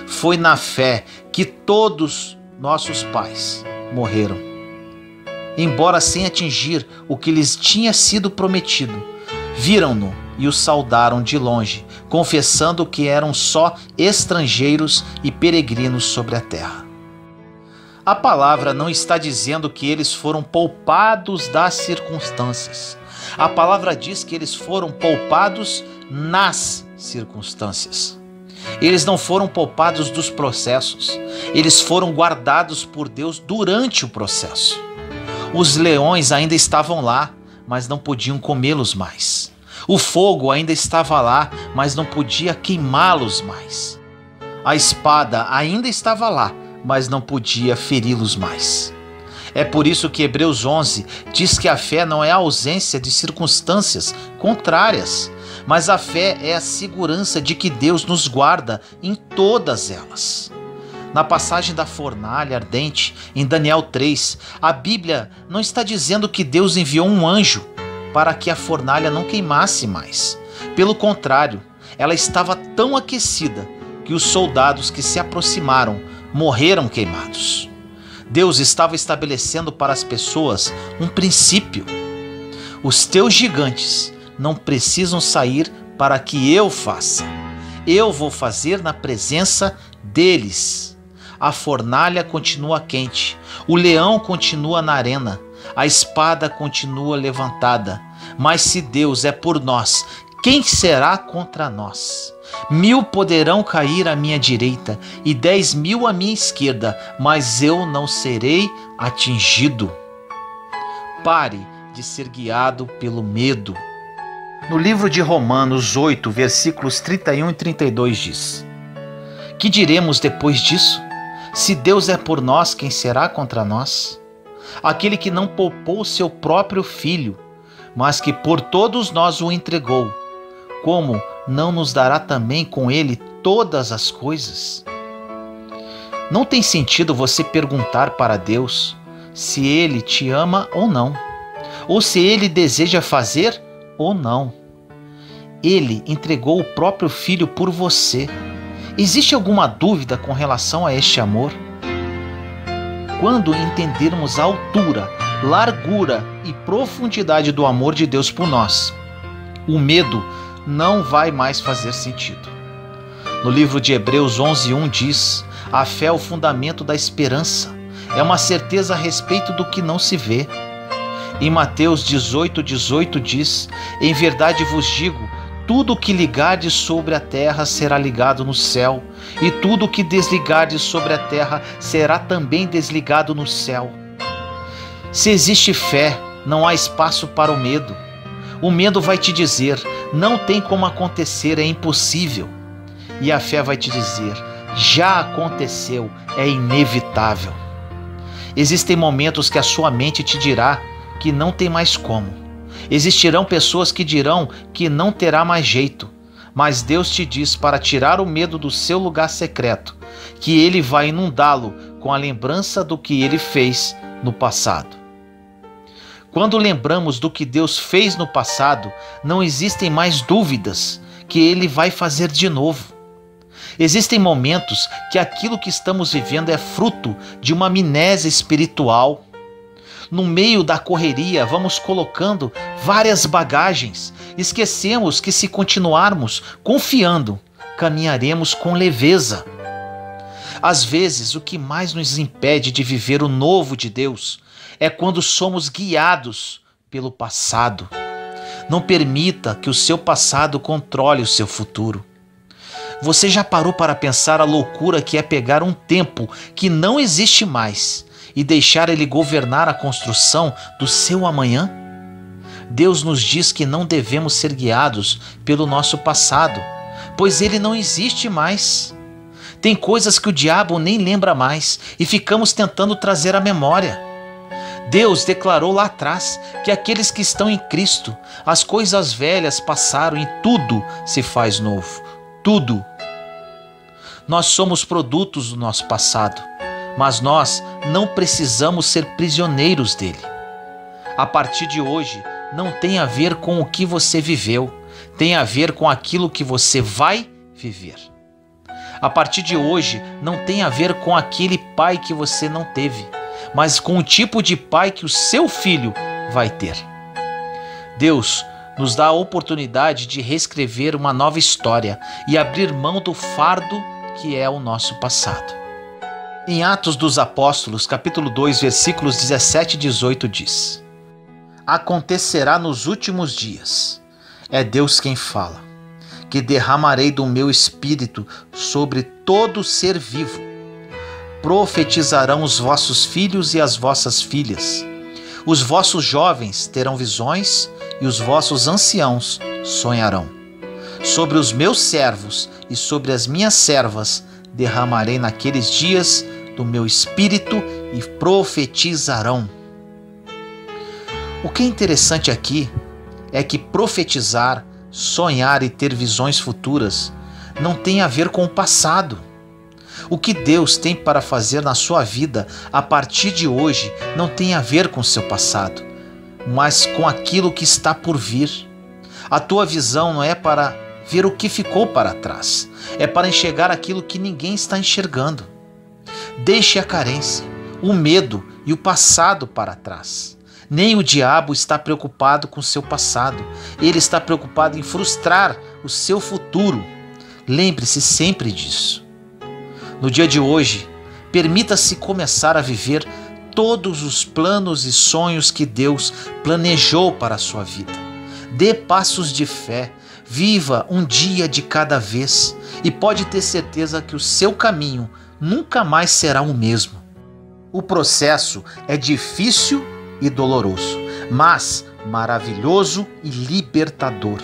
Foi na fé que todos nossos pais morreram, embora sem atingir o que lhes tinha sido prometido. Viram-no e o saudaram de longe, confessando que eram só estrangeiros e peregrinos sobre a terra. A palavra não está dizendo que eles foram poupados das circunstâncias. A palavra diz que eles foram poupados nas circunstâncias. Eles não foram poupados dos processos. Eles foram guardados por Deus durante o processo. Os leões ainda estavam lá, mas não podiam comê-los mais. O fogo ainda estava lá, mas não podia queimá-los mais. A espada ainda estava lá, mas não podia feri-los mais. É por isso que Hebreus 11 diz que a fé não é a ausência de circunstâncias contrárias, mas a fé é a segurança de que Deus nos guarda em todas elas. Na passagem da fornalha ardente, em Daniel 3, a Bíblia não está dizendo que Deus enviou um anjo para que a fornalha não queimasse mais. Pelo contrário, ela estava tão aquecida que os soldados que se aproximaram morreram queimados. Deus estava estabelecendo para as pessoas um princípio. Os teus gigantes não precisam sair para que eu faça. Eu vou fazer na presença deles. A fornalha continua quente, o leão continua na arena, a espada continua levantada. Mas se Deus é por nós, quem será contra nós? 1000 poderão cair à minha direita e 10.000 à minha esquerda, mas eu não serei atingido. Pare de ser guiado pelo medo. No livro de Romanos 8, versículos 31 e 32 diz: Que diremos depois disso? Se Deus é por nós, quem será contra nós? Aquele que não poupou seu próprio filho, mas que por todos nós o entregou, como não nos dará também com ele todas as coisas? Não tem sentido você perguntar para Deus se ele te ama ou não, ou se ele deseja fazer ou não. Ele entregou o próprio filho por você. Existe alguma dúvida com relação a este amor? Quando entendermos a altura, largura e profundidade do amor de Deus por nós, o medo não vai mais fazer sentido. No livro de Hebreus 11:1 diz: a fé é o fundamento da esperança, é uma certeza a respeito do que não se vê. Em Mateus 18:18 diz: em verdade vos digo, tudo o que ligardes sobre a terra será ligado no céu, e tudo o que desligardes sobre a terra será também desligado no céu. Se existe fé, não há espaço para o medo. O medo vai te dizer: não tem como acontecer, é impossível. E a fé vai te dizer: já aconteceu, é inevitável. Existem momentos que a sua mente te dirá que não tem mais como. Existirão pessoas que dirão que não terá mais jeito, mas Deus te diz para tirar o medo do seu lugar secreto, que Ele vai inundá-lo com a lembrança do que Ele fez no passado. Quando lembramos do que Deus fez no passado, não existem mais dúvidas que Ele vai fazer de novo. Existem momentos que aquilo que estamos vivendo é fruto de uma amnésia espiritual. No meio da correria, vamos colocando várias bagagens. Esquecemos que, se continuarmos confiando, caminharemos com leveza. Às vezes, o que mais nos impede de viver o novo de Deus é quando somos guiados pelo passado. Não permita que o seu passado controle o seu futuro. Você já parou para pensar a loucura que é pegar um tempo que não existe mais e deixar ele governar a construção do seu amanhã? Deus nos diz que não devemos ser guiados pelo nosso passado, pois ele não existe mais. Tem coisas que o diabo nem lembra mais e ficamos tentando trazer à memória. Deus declarou lá atrás que aqueles que estão em Cristo, as coisas velhas passaram e tudo se faz novo. Tudo. Nós somos produtos do nosso passado, mas nós não precisamos ser prisioneiros dele. A partir de hoje, não tem a ver com o que você viveu, tem a ver com aquilo que você vai viver. A partir de hoje, não tem a ver com aquele pai que você não teve, mas com o tipo de pai que o seu filho vai ter. Deus nos dá a oportunidade de reescrever uma nova história e abrir mão do fardo que é o nosso passado. Em Atos dos Apóstolos, capítulo 2, versículos 17 e 18 diz: acontecerá nos últimos dias, é Deus quem fala, que derramarei do meu espírito sobre todo ser vivo. Profetizarão os vossos filhos e as vossas filhas. Os vossos jovens terão visões e os vossos anciãos sonharão. Sobre os meus servos e sobre as minhas servas derramarei naqueles dias do meu espírito e profetizarão. O que é interessante aqui é que profetizar, sonhar e ter visões futuras não tem a ver com o passado. O que Deus tem para fazer na sua vida a partir de hoje não tem a ver com o seu passado, mas com aquilo que está por vir. A tua visão não é para ver o que ficou para trás, é para enxergar aquilo que ninguém está enxergando. Deixe a carência, o medo e o passado para trás. Nem o diabo está preocupado com o seu passado, ele está preocupado em frustrar o seu futuro. Lembre-se sempre disso. No dia de hoje, permita-se começar a viver todos os planos e sonhos que Deus planejou para a sua vida. Dê passos de fé, viva um dia de cada vez e pode ter certeza que o seu caminho nunca mais será o mesmo. O processo é difícil e doloroso, mas maravilhoso e libertador.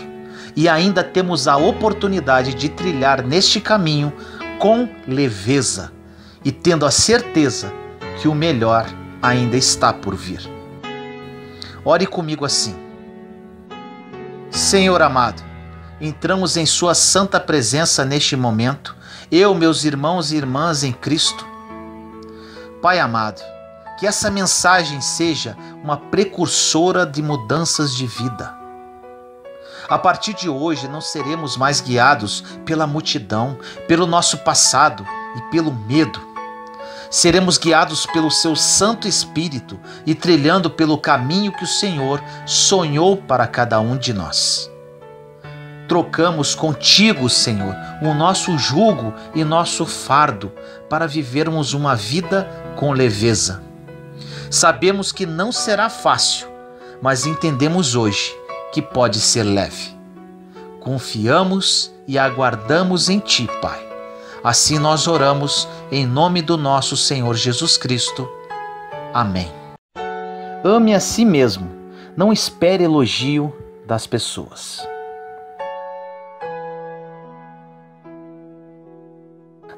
E ainda temos a oportunidade de trilhar neste caminho com leveza e tendo a certeza que o melhor ainda está por vir. Ore comigo assim: Senhor amado, entramos em sua santa presença neste momento, eu, meus irmãos e irmãs em Cristo. Pai amado, que essa mensagem seja uma precursora de mudanças de vida. A partir de hoje não seremos mais guiados pela multidão, pelo nosso passado e pelo medo. Seremos guiados pelo seu Santo Espírito e trilhando pelo caminho que o Senhor sonhou para cada um de nós. Trocamos contigo, Senhor, o nosso jugo e nosso fardo para vivermos uma vida com leveza. Sabemos que não será fácil, mas entendemos hoje que pode ser leve. Confiamos e aguardamos em Ti, Pai. Assim nós oramos em nome do nosso Senhor Jesus Cristo. Amém. Ame a si mesmo, não espere elogio das pessoas.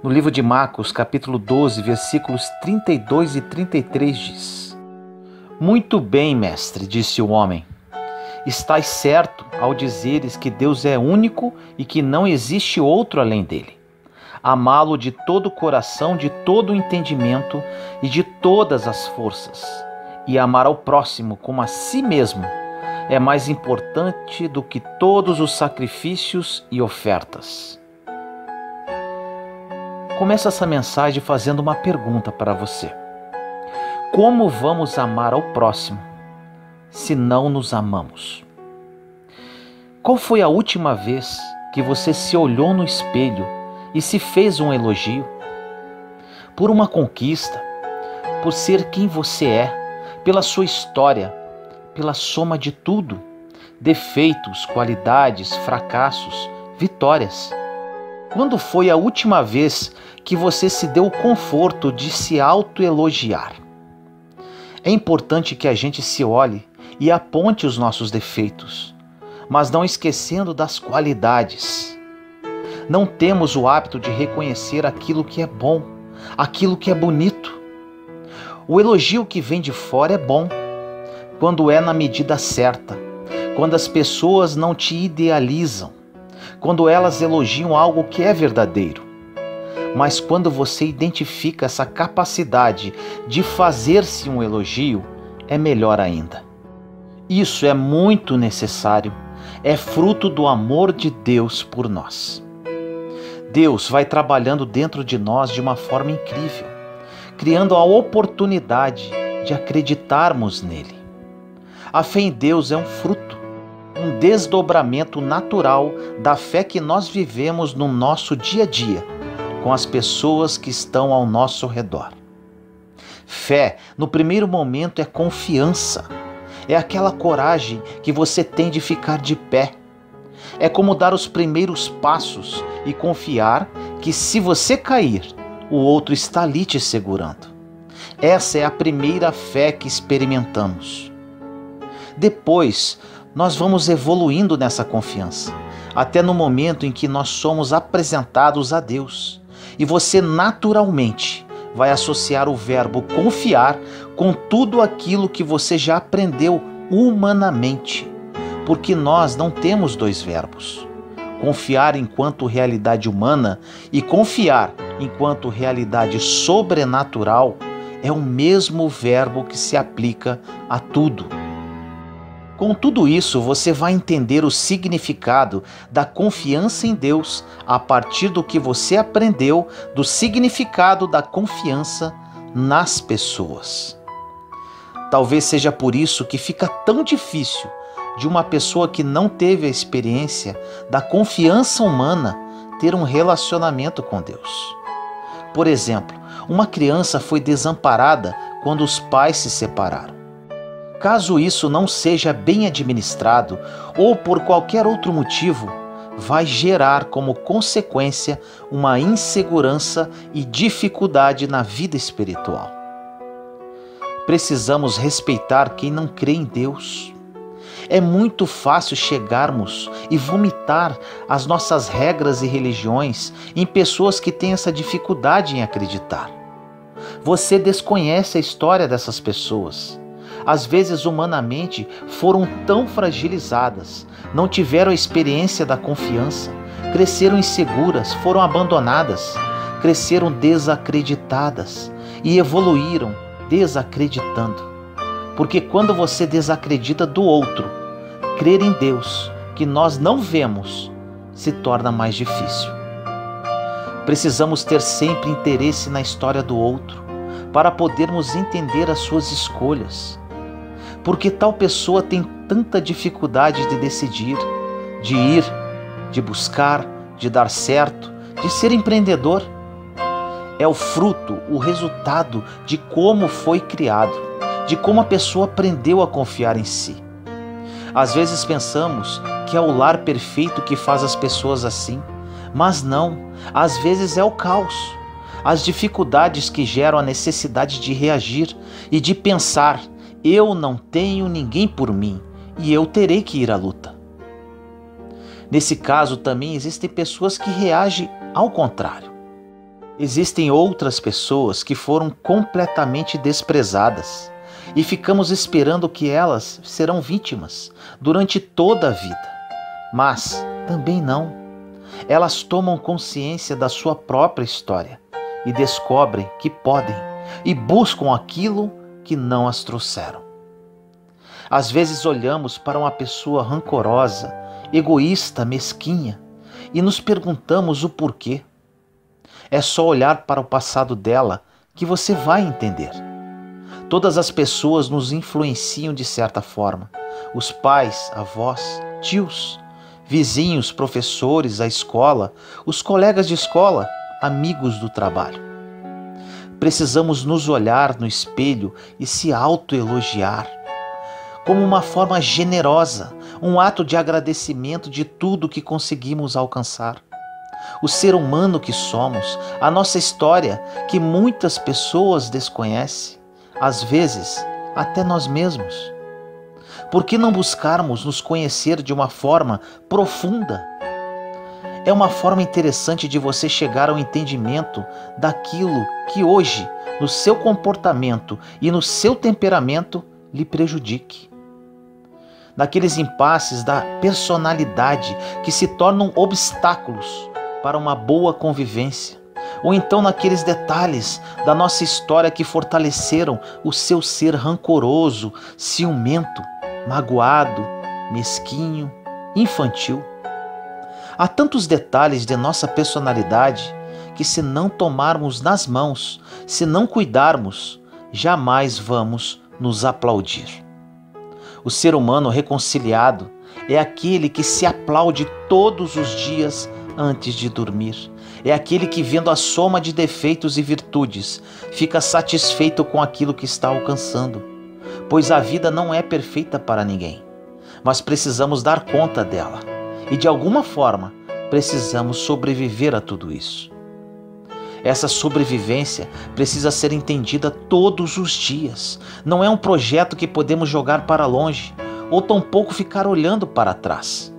No livro de Marcos, capítulo 12, versículos 32 e 33 diz: Muito bem, mestre, disse o homem. Estás certo ao dizeres que Deus é único e que não existe outro além dele. Amá-lo de todo o coração, de todo o entendimento e de todas as forças, e amar ao próximo como a si mesmo, é mais importante do que todos os sacrifícios e ofertas. Começo essa mensagem fazendo uma pergunta para você. Como vamos amar ao próximo se não nos amamos? Qual foi a última vez que você se olhou no espelho e se fez um elogio? Por uma conquista, por ser quem você é, pela sua história, pela soma de tudo, defeitos, qualidades, fracassos, vitórias. Quando foi a última vez que você se deu o conforto de se autoelogiar? É importante que a gente se olhe e aponte os nossos defeitos, mas não esquecendo das qualidades. Não temos o hábito de reconhecer aquilo que é bom, aquilo que é bonito. O elogio que vem de fora é bom, quando é na medida certa, quando as pessoas não te idealizam, quando elas elogiam algo que é verdadeiro. Mas quando você identifica essa capacidade de fazer-se um elogio, é melhor ainda. Isso é muito necessário, é fruto do amor de Deus por nós. Deus vai trabalhando dentro de nós de uma forma incrível, criando a oportunidade de acreditarmos nele. A fé em Deus é um fruto, um desdobramento natural da fé que nós vivemos no nosso dia a dia, com as pessoas que estão ao nosso redor. Fé, no primeiro momento, é confiança. É aquela coragem que você tem de ficar de pé. É como dar os primeiros passos e confiar que se você cair, o outro está ali te segurando. Essa é a primeira fé que experimentamos. Depois, nós vamos evoluindo nessa confiança, até no momento em que nós somos apresentados a Deus, e você naturalmente vai associar o verbo confiar com tudo aquilo que você já aprendeu humanamente, porque nós não temos dois verbos. Confiar enquanto realidade humana e confiar enquanto realidade sobrenatural é o mesmo verbo que se aplica a tudo. Com tudo isso, você vai entender o significado da confiança em Deus a partir do que você aprendeu do significado da confiança nas pessoas. Talvez seja por isso que fica tão difícil de uma pessoa que não teve a experiência da confiança humana ter um relacionamento com Deus. Por exemplo, uma criança foi desamparada quando os pais se separaram. Caso isso não seja bem administrado ou por qualquer outro motivo, vai gerar como consequência uma insegurança e dificuldade na vida espiritual. Precisamos respeitar quem não crê em Deus. É muito fácil chegarmos e vomitar as nossas regras e religiões em pessoas que têm essa dificuldade em acreditar. Você desconhece a história dessas pessoas. Às vezes, humanamente, foram tão fragilizadas, não tiveram a experiência da confiança, cresceram inseguras, foram abandonadas, cresceram desacreditadas e evoluíram desacreditando. Porque quando você desacredita do outro, crer em Deus, que nós não vemos, se torna mais difícil. Precisamos ter sempre interesse na história do outro, para podermos entender as suas escolhas. Porque tal pessoa tem tanta dificuldade de decidir, de ir, de buscar, de dar certo, de ser empreendedor. É o fruto, o resultado de como foi criado, de como a pessoa aprendeu a confiar em si. Às vezes pensamos que é o lar perfeito que faz as pessoas assim, mas não, às vezes é o caos, as dificuldades que geram a necessidade de reagir e de pensar: eu não tenho ninguém por mim e eu terei que ir à luta. Nesse caso também existem pessoas que reagem ao contrário. Existem outras pessoas que foram completamente desprezadas e ficamos esperando que elas serão vítimas durante toda a vida. Mas também não. Elas tomam consciência da sua própria história e descobrem que podem e buscam aquilo que não as trouxeram. Às vezes olhamos para uma pessoa rancorosa, egoísta, mesquinha e nos perguntamos o porquê. É só olhar para o passado dela que você vai entender. Todas as pessoas nos influenciam de certa forma. Os pais, avós, tios, vizinhos, professores, a escola, os colegas de escola, amigos do trabalho. Precisamos nos olhar no espelho e se autoelogiar como uma forma generosa, um ato de agradecimento de tudo que conseguimos alcançar. O ser humano que somos, a nossa história que muitas pessoas desconhecem, às vezes até nós mesmos. Por que não buscarmos nos conhecer de uma forma profunda? É uma forma interessante de você chegar ao entendimento daquilo que hoje, no seu comportamento e no seu temperamento, lhe prejudique. Naqueles impasses da personalidade que se tornam obstáculos para uma boa convivência, ou então naqueles detalhes da nossa história que fortaleceram o seu ser rancoroso, ciumento, magoado, mesquinho, infantil. Há tantos detalhes de nossa personalidade que, se não tomarmos nas mãos, se não cuidarmos, jamais vamos nos aplaudir. O ser humano reconciliado é aquele que se aplaude todos os dias antes de dormir. É aquele que, vendo a soma de defeitos e virtudes, fica satisfeito com aquilo que está alcançando. Pois a vida não é perfeita para ninguém, mas precisamos dar conta dela. E de alguma forma, precisamos sobreviver a tudo isso. Essa sobrevivência precisa ser entendida todos os dias. Não é um projeto que podemos jogar para longe, ou tampouco ficar olhando para trás.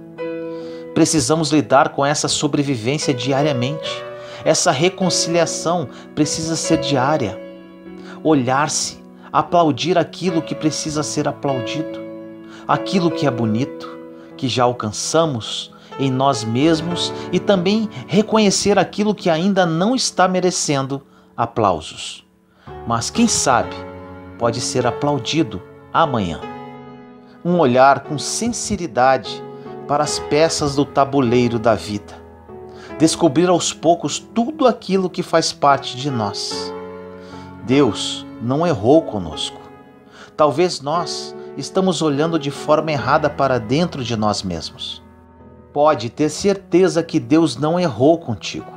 Precisamos lidar com essa sobrevivência diariamente. Essa reconciliação precisa ser diária. Olhar-se, aplaudir aquilo que precisa ser aplaudido, aquilo que é bonito, que já alcançamos em nós mesmos, e também reconhecer aquilo que ainda não está merecendo aplausos. Mas quem sabe pode ser aplaudido amanhã. Um olhar com sinceridade para as peças do tabuleiro da vida. Descobrir aos poucos tudo aquilo que faz parte de nós. Deus não errou conosco. Talvez nós estamos olhando de forma errada para dentro de nós mesmos. Pode ter certeza que Deus não errou contigo.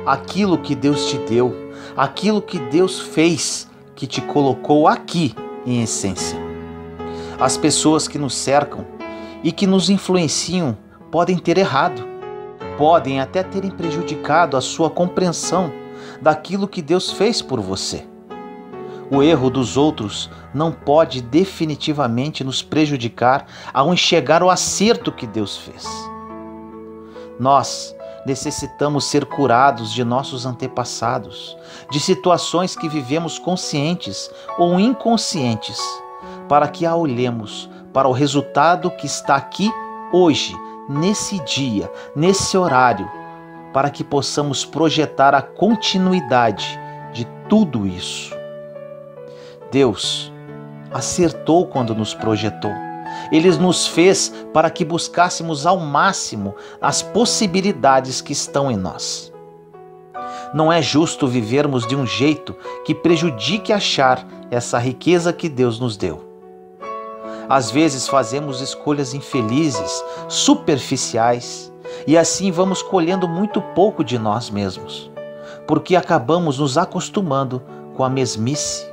Aquilo que Deus te deu, aquilo que Deus fez, que te colocou aqui em essência. As pessoas que nos cercam e que nos influenciam podem ter errado, podem até terem prejudicado a sua compreensão daquilo que Deus fez por você. O erro dos outros não pode definitivamente nos prejudicar ao enxergar o acerto que Deus fez. Nós necessitamos ser curados de nossos antepassados, de situações que vivemos conscientes ou inconscientes, para que a olhemos para o resultado que está aqui hoje, nesse dia, nesse horário, para que possamos projetar a continuidade de tudo isso. Deus acertou quando nos projetou. Ele nos fez para que buscássemos ao máximo as possibilidades que estão em nós. Não é justo vivermos de um jeito que prejudique achar essa riqueza que Deus nos deu. Às vezes fazemos escolhas infelizes, superficiais, e assim vamos colhendo muito pouco de nós mesmos, porque acabamos nos acostumando com a mesmice.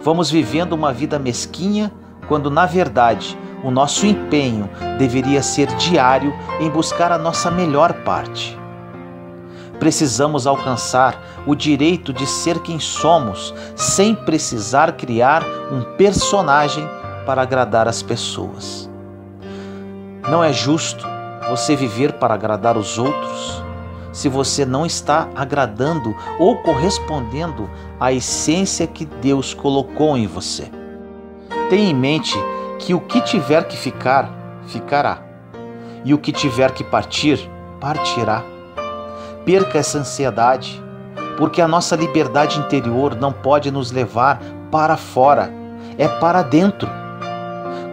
Vamos vivendo uma vida mesquinha, quando na verdade o nosso empenho deveria ser diário em buscar a nossa melhor parte. Precisamos alcançar o direito de ser quem somos, sem precisar criar um personagem para agradar as pessoas. Não é justo você viver para agradar os outros, se você não está agradando ou correspondendo à essência que Deus colocou em você. Tenha em mente que o que tiver que ficar, ficará, e o que tiver que partir, partirá. Perca essa ansiedade, porque a nossa liberdade interior não pode nos levar para fora, é para dentro.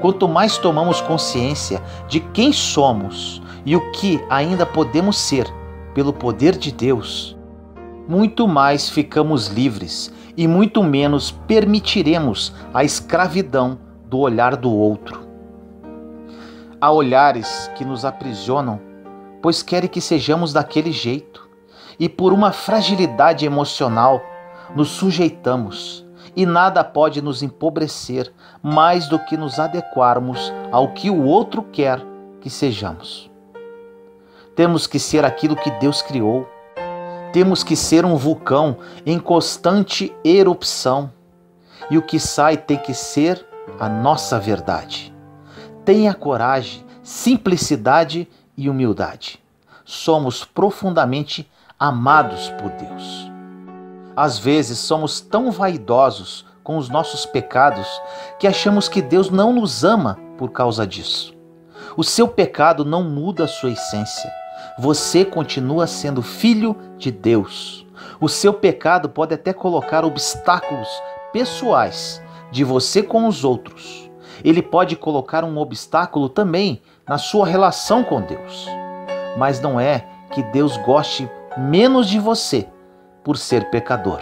Quanto mais tomamos consciência de quem somos e o que ainda podemos ser pelo poder de Deus, muito mais ficamos livres e muito menos permitiremos a escravidão do olhar do outro. Há olhares que nos aprisionam, pois querem que sejamos daquele jeito, e por uma fragilidade emocional nos sujeitamos, e nada pode nos empobrecer mais do que nos adequarmos ao que o outro quer que sejamos. Temos que ser aquilo que Deus criou. Temos que ser um vulcão em constante erupção. E o que sai tem que ser a nossa verdade. Tenha coragem, simplicidade e humildade. Somos profundamente amados por Deus. Às vezes somos tão vaidosos com os nossos pecados que achamos que Deus não nos ama por causa disso. O seu pecado não muda a sua essência. Você continua sendo filho de Deus. O seu pecado pode até colocar obstáculos pessoais de você com os outros. Ele pode colocar um obstáculo também na sua relação com Deus. Mas não é que Deus goste menos de você por ser pecador.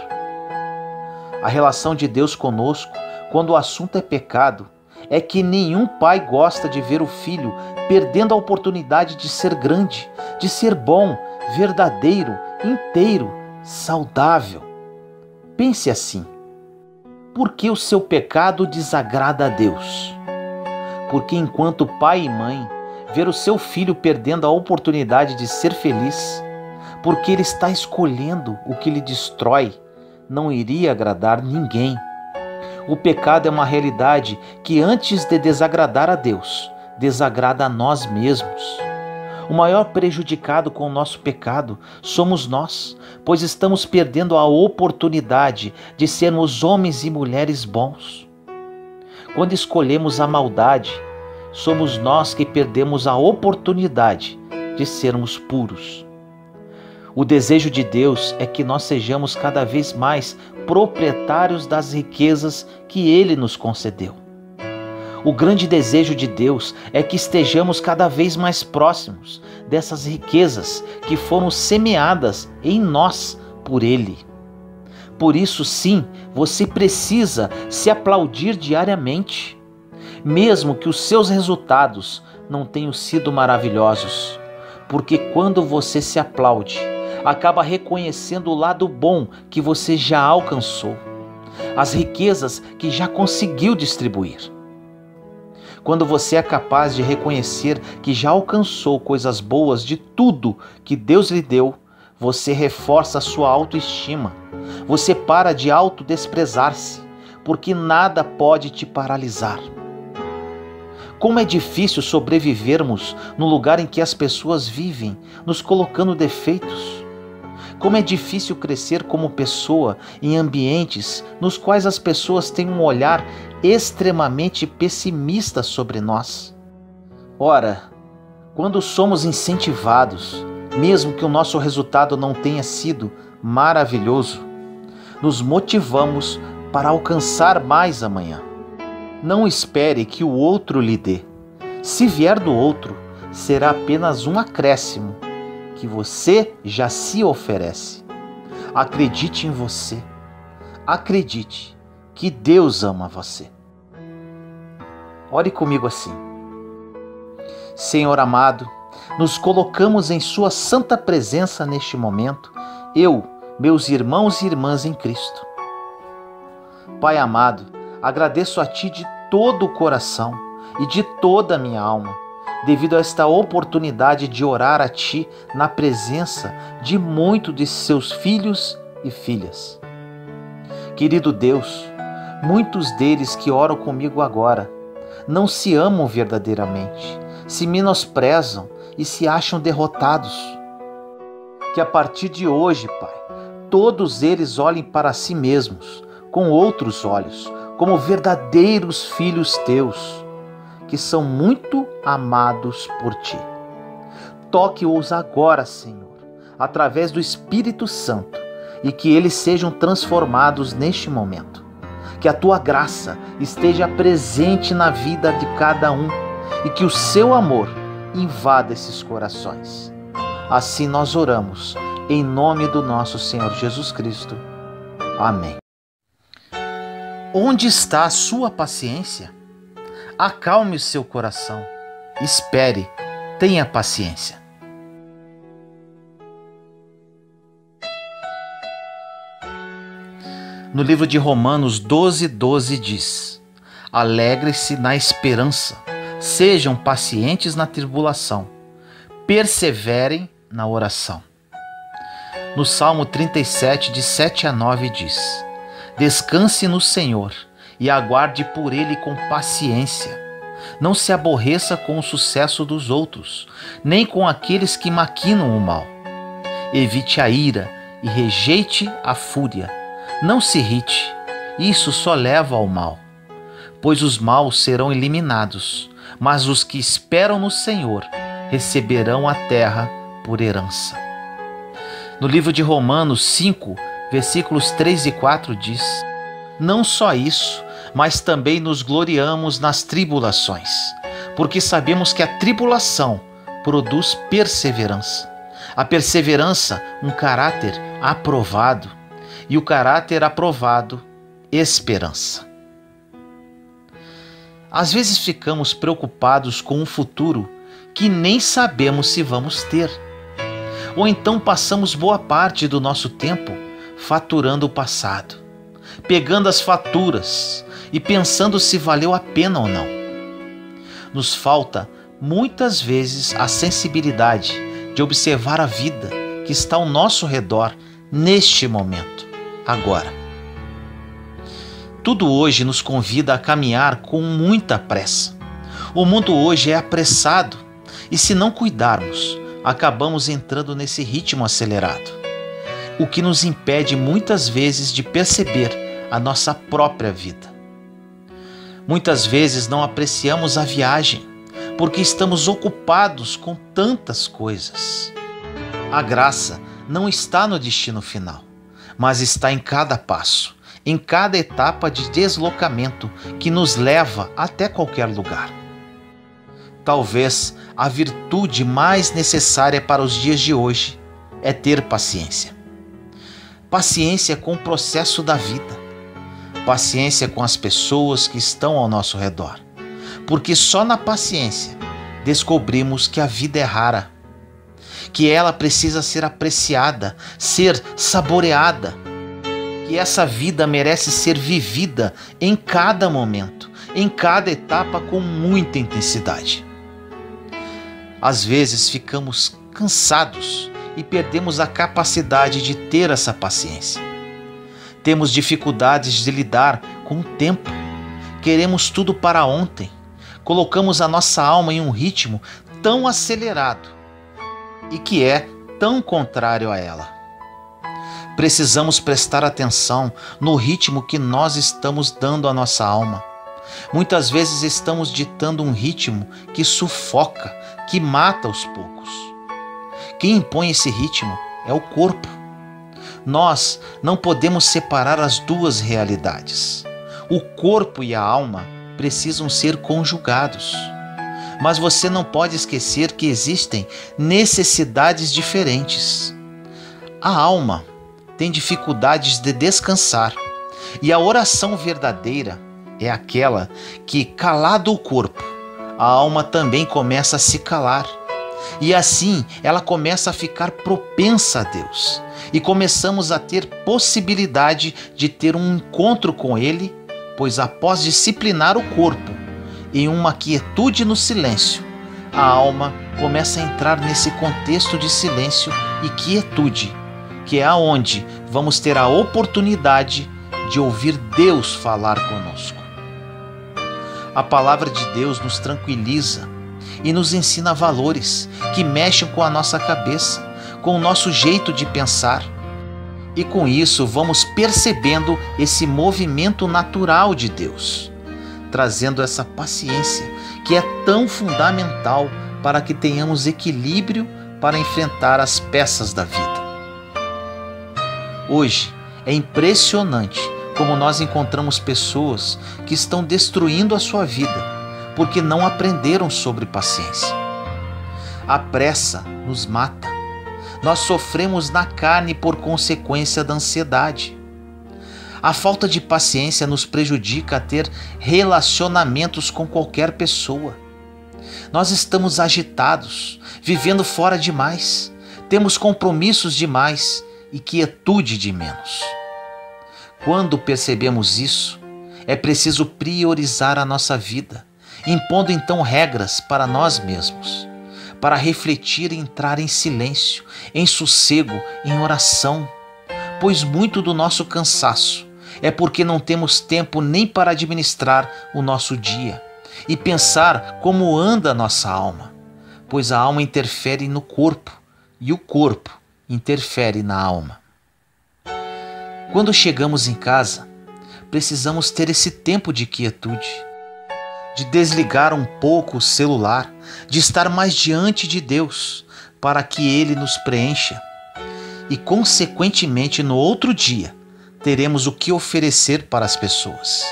A relação de Deus conosco, quando o assunto é pecado, é que nenhum pai gosta de ver o filho perdendo a oportunidade de ser grande, de ser bom, verdadeiro, inteiro, saudável. Pense assim: por que o seu pecado desagrada a Deus? Porque enquanto pai e mãe ver o seu filho perdendo a oportunidade de ser feliz, porque ele está escolhendo o que lhe destrói, não iria agradar ninguém. O pecado é uma realidade que, antes de desagradar a Deus, desagrada a nós mesmos. O maior prejudicado com o nosso pecado somos nós, pois estamos perdendo a oportunidade de sermos homens e mulheres bons. Quando escolhemos a maldade, somos nós que perdemos a oportunidade de sermos puros. O desejo de Deus é que nós sejamos cada vez mais proprietários das riquezas que Ele nos concedeu. O grande desejo de Deus é que estejamos cada vez mais próximos dessas riquezas que foram semeadas em nós por Ele. Por isso, sim, você precisa se aplaudir diariamente, mesmo que os seus resultados não tenham sido maravilhosos, porque quando você se aplaude, acaba reconhecendo o lado bom que você já alcançou, as riquezas que já conseguiu distribuir. Quando você é capaz de reconhecer que já alcançou coisas boas de tudo que Deus lhe deu, você reforça a sua autoestima. Você para de autodesprezar-se, porque nada pode te paralisar. Como é difícil sobrevivermos no lugar em que as pessoas vivem, nos colocando defeitos. Como é difícil crescer como pessoa em ambientes nos quais as pessoas têm um olhar extremamente pessimista sobre nós. Ora, quando somos incentivados, mesmo que o nosso resultado não tenha sido maravilhoso, nos motivamos para alcançar mais amanhã. Não espere que o outro lhe dê. Se vier do outro, será apenas um acréscimo que você já se oferece. Acredite em você. Acredite que Deus ama você. Ore comigo assim. Senhor amado, nos colocamos em Sua santa presença neste momento, eu, meus irmãos e irmãs em Cristo. Pai amado, agradeço a Ti de todo o coração e de toda a minha alma, devido a esta oportunidade de orar a Ti na presença de muitos de Seus filhos e filhas. Querido Deus, muitos deles que oram comigo agora não se amam verdadeiramente, se menosprezam e se acham derrotados. Que a partir de hoje, Pai, todos eles olhem para si mesmos com outros olhos, como verdadeiros filhos Teus, que são muito amados por Ti. Toque-os agora, Senhor, através do Espírito Santo, e que eles sejam transformados neste momento. Que a Tua graça esteja presente na vida de cada um e que o Seu amor invada esses corações. Assim nós oramos, em nome do nosso Senhor Jesus Cristo. Amém. Onde está a sua paciência? Acalme o seu coração. Espere, tenha paciência. No livro de Romanos 12:12 diz: Alegre-se na esperança, sejam pacientes na tribulação, perseverem na oração. No Salmo 37, de 7 a 9 diz: Descanse no Senhor e aguarde por Ele com paciência. Não se aborreça com o sucesso dos outros, nem com aqueles que maquinam o mal. Evite a ira e rejeite a fúria. Não se irrite, isso só leva ao mal. Pois os maus serão eliminados, mas os que esperam no Senhor receberão a terra por herança. No livro de Romanos 5, versículos 3 e 4 diz: Não só isso, mas também nos gloriamos nas tribulações, porque sabemos que a tribulação produz perseverança. A perseverança, um caráter aprovado, e o caráter aprovado, esperança. Às vezes ficamos preocupados com um futuro que nem sabemos se vamos ter. Ou então passamos boa parte do nosso tempo faturando o passado, pegando as faturas e pensando se valeu a pena ou não. Nos falta muitas vezes a sensibilidade de observar a vida que está ao nosso redor neste momento, agora. Tudo hoje nos convida a caminhar com muita pressa. O mundo hoje é apressado E se não cuidarmos, acabamos entrando nesse ritmo acelerado, o que nos impede muitas vezes de perceber a nossa própria vida. Muitas vezes não apreciamos a viagem, porque estamos ocupados com tantas coisas. A graça não está no destino final, mas está em cada passo, em cada etapa de deslocamento que nos leva até qualquer lugar. Talvez a virtude mais necessária para os dias de hoje é ter paciência. Paciência com o processo da vida. Paciência com as pessoas que estão ao nosso redor. Porque só na paciência descobrimos que a vida é rara, que ela precisa ser apreciada, ser saboreada, que essa vida merece ser vivida em cada momento, em cada etapa com muita intensidade. Às vezes ficamos cansados e perdemos a capacidade de ter essa paciência. Temos dificuldades de lidar com o tempo. Queremos tudo para ontem. Colocamos a nossa alma em um ritmo tão acelerado e que é tão contrário a ela. Precisamos prestar atenção no ritmo que nós estamos dando à nossa alma. Muitas vezes estamos ditando um ritmo que sufoca, que mata aos poucos. Quem impõe esse ritmo é o corpo. Nós não podemos separar as duas realidades. O corpo e a alma precisam ser conjugados. Mas você não pode esquecer que existem necessidades diferentes. A alma tem dificuldades de descansar, e a oração verdadeira é aquela que, calado o corpo, a alma também começa a se calar. E assim ela começa a ficar propensa a Deus. E começamos a ter possibilidade de ter um encontro com Ele, pois após disciplinar o corpo em uma quietude no silêncio, a alma começa a entrar nesse contexto de silêncio e quietude, que é aonde vamos ter a oportunidade de ouvir Deus falar conosco. A palavra de Deus nos tranquiliza e nos ensina valores que mexem com a nossa cabeça, com o nosso jeito de pensar. E com isso vamos percebendo esse movimento natural de Deus, trazendo essa paciência que é tão fundamental para que tenhamos equilíbrio para enfrentar as peças da vida. Hoje é impressionante como nós encontramos pessoas que estão destruindo a sua vida porque não aprenderam sobre paciência. A pressa nos mata. Nós sofremos na carne por consequência da ansiedade. A falta de paciência nos prejudica a ter relacionamentos com qualquer pessoa. Nós estamos agitados, vivendo fora demais, temos compromissos demais e quietude de menos. Quando percebemos isso, é preciso priorizar a nossa vida, impondo então regras para nós mesmos, para refletir e entrar em silêncio, em sossego, em oração, pois muito do nosso cansaço é porque não temos tempo nem para administrar o nosso dia e pensar como anda a nossa alma, pois a alma interfere no corpo e o corpo interfere na alma. Quando chegamos em casa, precisamos ter esse tempo de quietude, de desligar um pouco o celular, de estar mais diante de Deus, para que Ele nos preencha. E, consequentemente, no outro dia, teremos o que oferecer para as pessoas.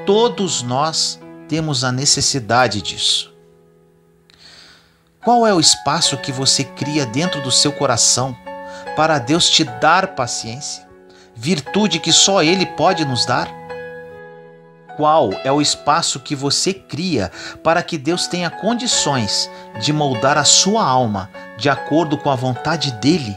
Todos nós temos a necessidade disso. Qual é o espaço que você cria dentro do seu coração para Deus te dar paciência, virtude que só Ele pode nos dar? Qual é o espaço que você cria para que Deus tenha condições de moldar a sua alma de acordo com a vontade dEle?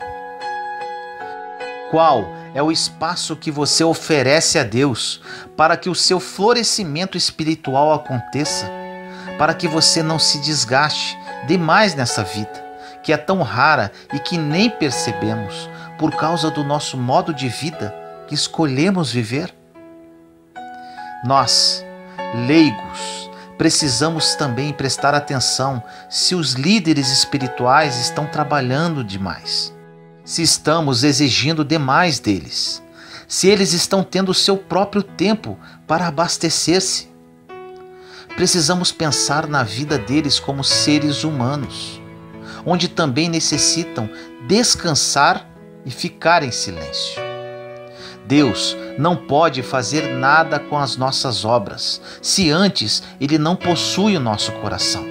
Qual é o espaço que você oferece a Deus para que o seu florescimento espiritual aconteça, para que você não se desgaste demais nessa vida, que é tão rara e que nem percebemos por causa do nosso modo de vida que escolhemos viver? Nós, leigos, Precisamos também prestar atenção se os líderes espirituais estão trabalhando demais, se estamos exigindo demais deles, se eles estão tendo seu próprio tempo para abastecer-se. Precisamos pensar na vida deles como seres humanos, onde também necessitam descansar e ficar em silêncio. Deus não pode fazer nada com as nossas obras, se antes Ele não possui o nosso coração.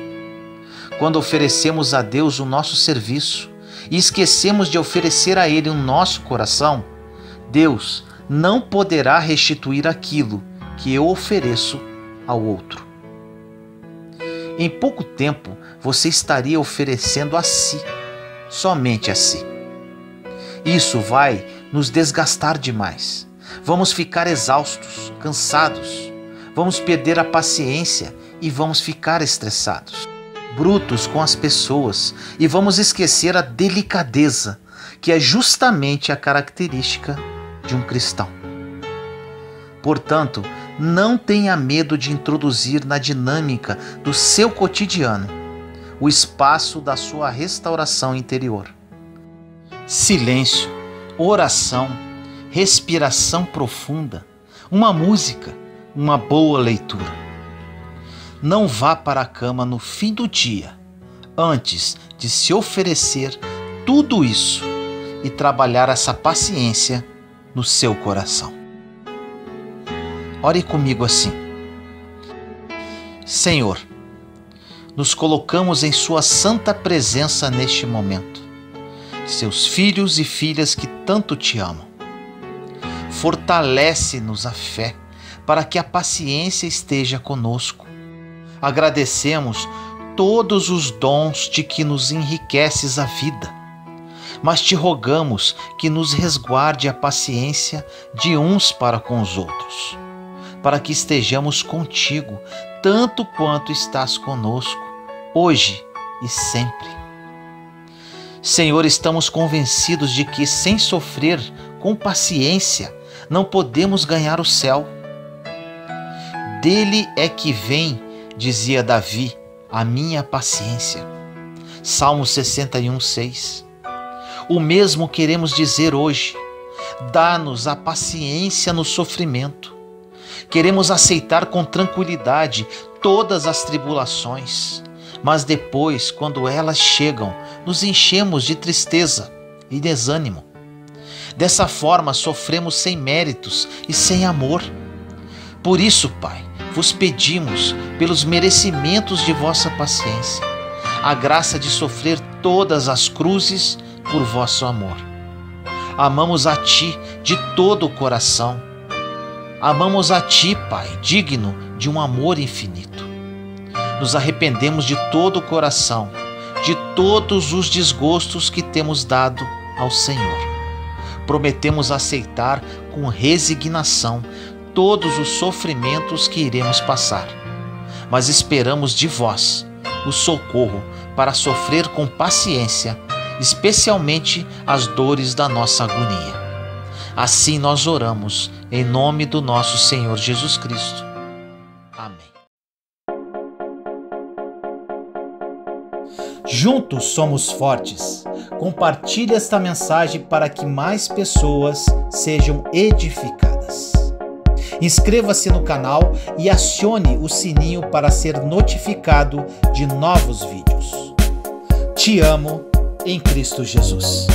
Quando oferecemos a Deus o nosso serviço e esquecemos de oferecer a Ele o nosso coração, Deus não poderá restituir aquilo que eu ofereço ao outro. Em pouco tempo, você estaria oferecendo a si, somente a si. Isso vai nos desgastar demais. Vamos ficar exaustos, cansados. Vamos perder a paciência e vamos ficar estressados, brutos com as pessoas, e vamos esquecer a delicadeza, que é justamente a característica de um cristão. Portanto, não tenha medo de introduzir na dinâmica do seu cotidiano o espaço da sua restauração interior. Silêncio, oração, respiração profunda, uma música, uma boa leitura. Não vá para a cama no fim do dia, antes de se oferecer tudo isso e trabalhar essa paciência no seu coração. Ore comigo assim: Senhor, nos colocamos em Sua santa presença neste momento, seus filhos e filhas que tanto te amam. Fortalece-nos a fé para que a paciência esteja conosco. Agradecemos todos os dons de que nos enriqueces a vida, mas te rogamos que nos resguarde a paciência de uns para com os outros, para que estejamos contigo tanto quanto estás conosco, hoje e sempre. Senhor, estamos convencidos de que sem sofrer com paciência não podemos ganhar o céu. Dele é que vem, dizia Davi, a minha paciência. Salmo 61:6. O mesmo queremos dizer hoje. Dá-nos a paciência no sofrimento. Queremos aceitar com tranquilidade todas as tribulações, mas depois, quando elas chegam, nos enchemos de tristeza e desânimo. Dessa forma, sofremos sem méritos e sem amor. Por isso, Pai, vos pedimos, pelos merecimentos de vossa paciência, a graça de sofrer todas as cruzes por vosso amor. Amamos a Ti de todo o coração. Amamos a Ti, Pai, digno de um amor infinito. Nos arrependemos de todo o coração, de todos os desgostos que temos dado ao Senhor. Prometemos aceitar com resignação todos os sofrimentos que iremos passar, mas esperamos de vós o socorro para sofrer com paciência, especialmente as dores da nossa agonia. Assim nós oramos, em nome do nosso Senhor Jesus Cristo. Amém. Juntos somos fortes. Compartilhe esta mensagem para que mais pessoas sejam edificadas. Inscreva-se no canal e acione o sininho para ser notificado de novos vídeos. Te amo em Cristo Jesus.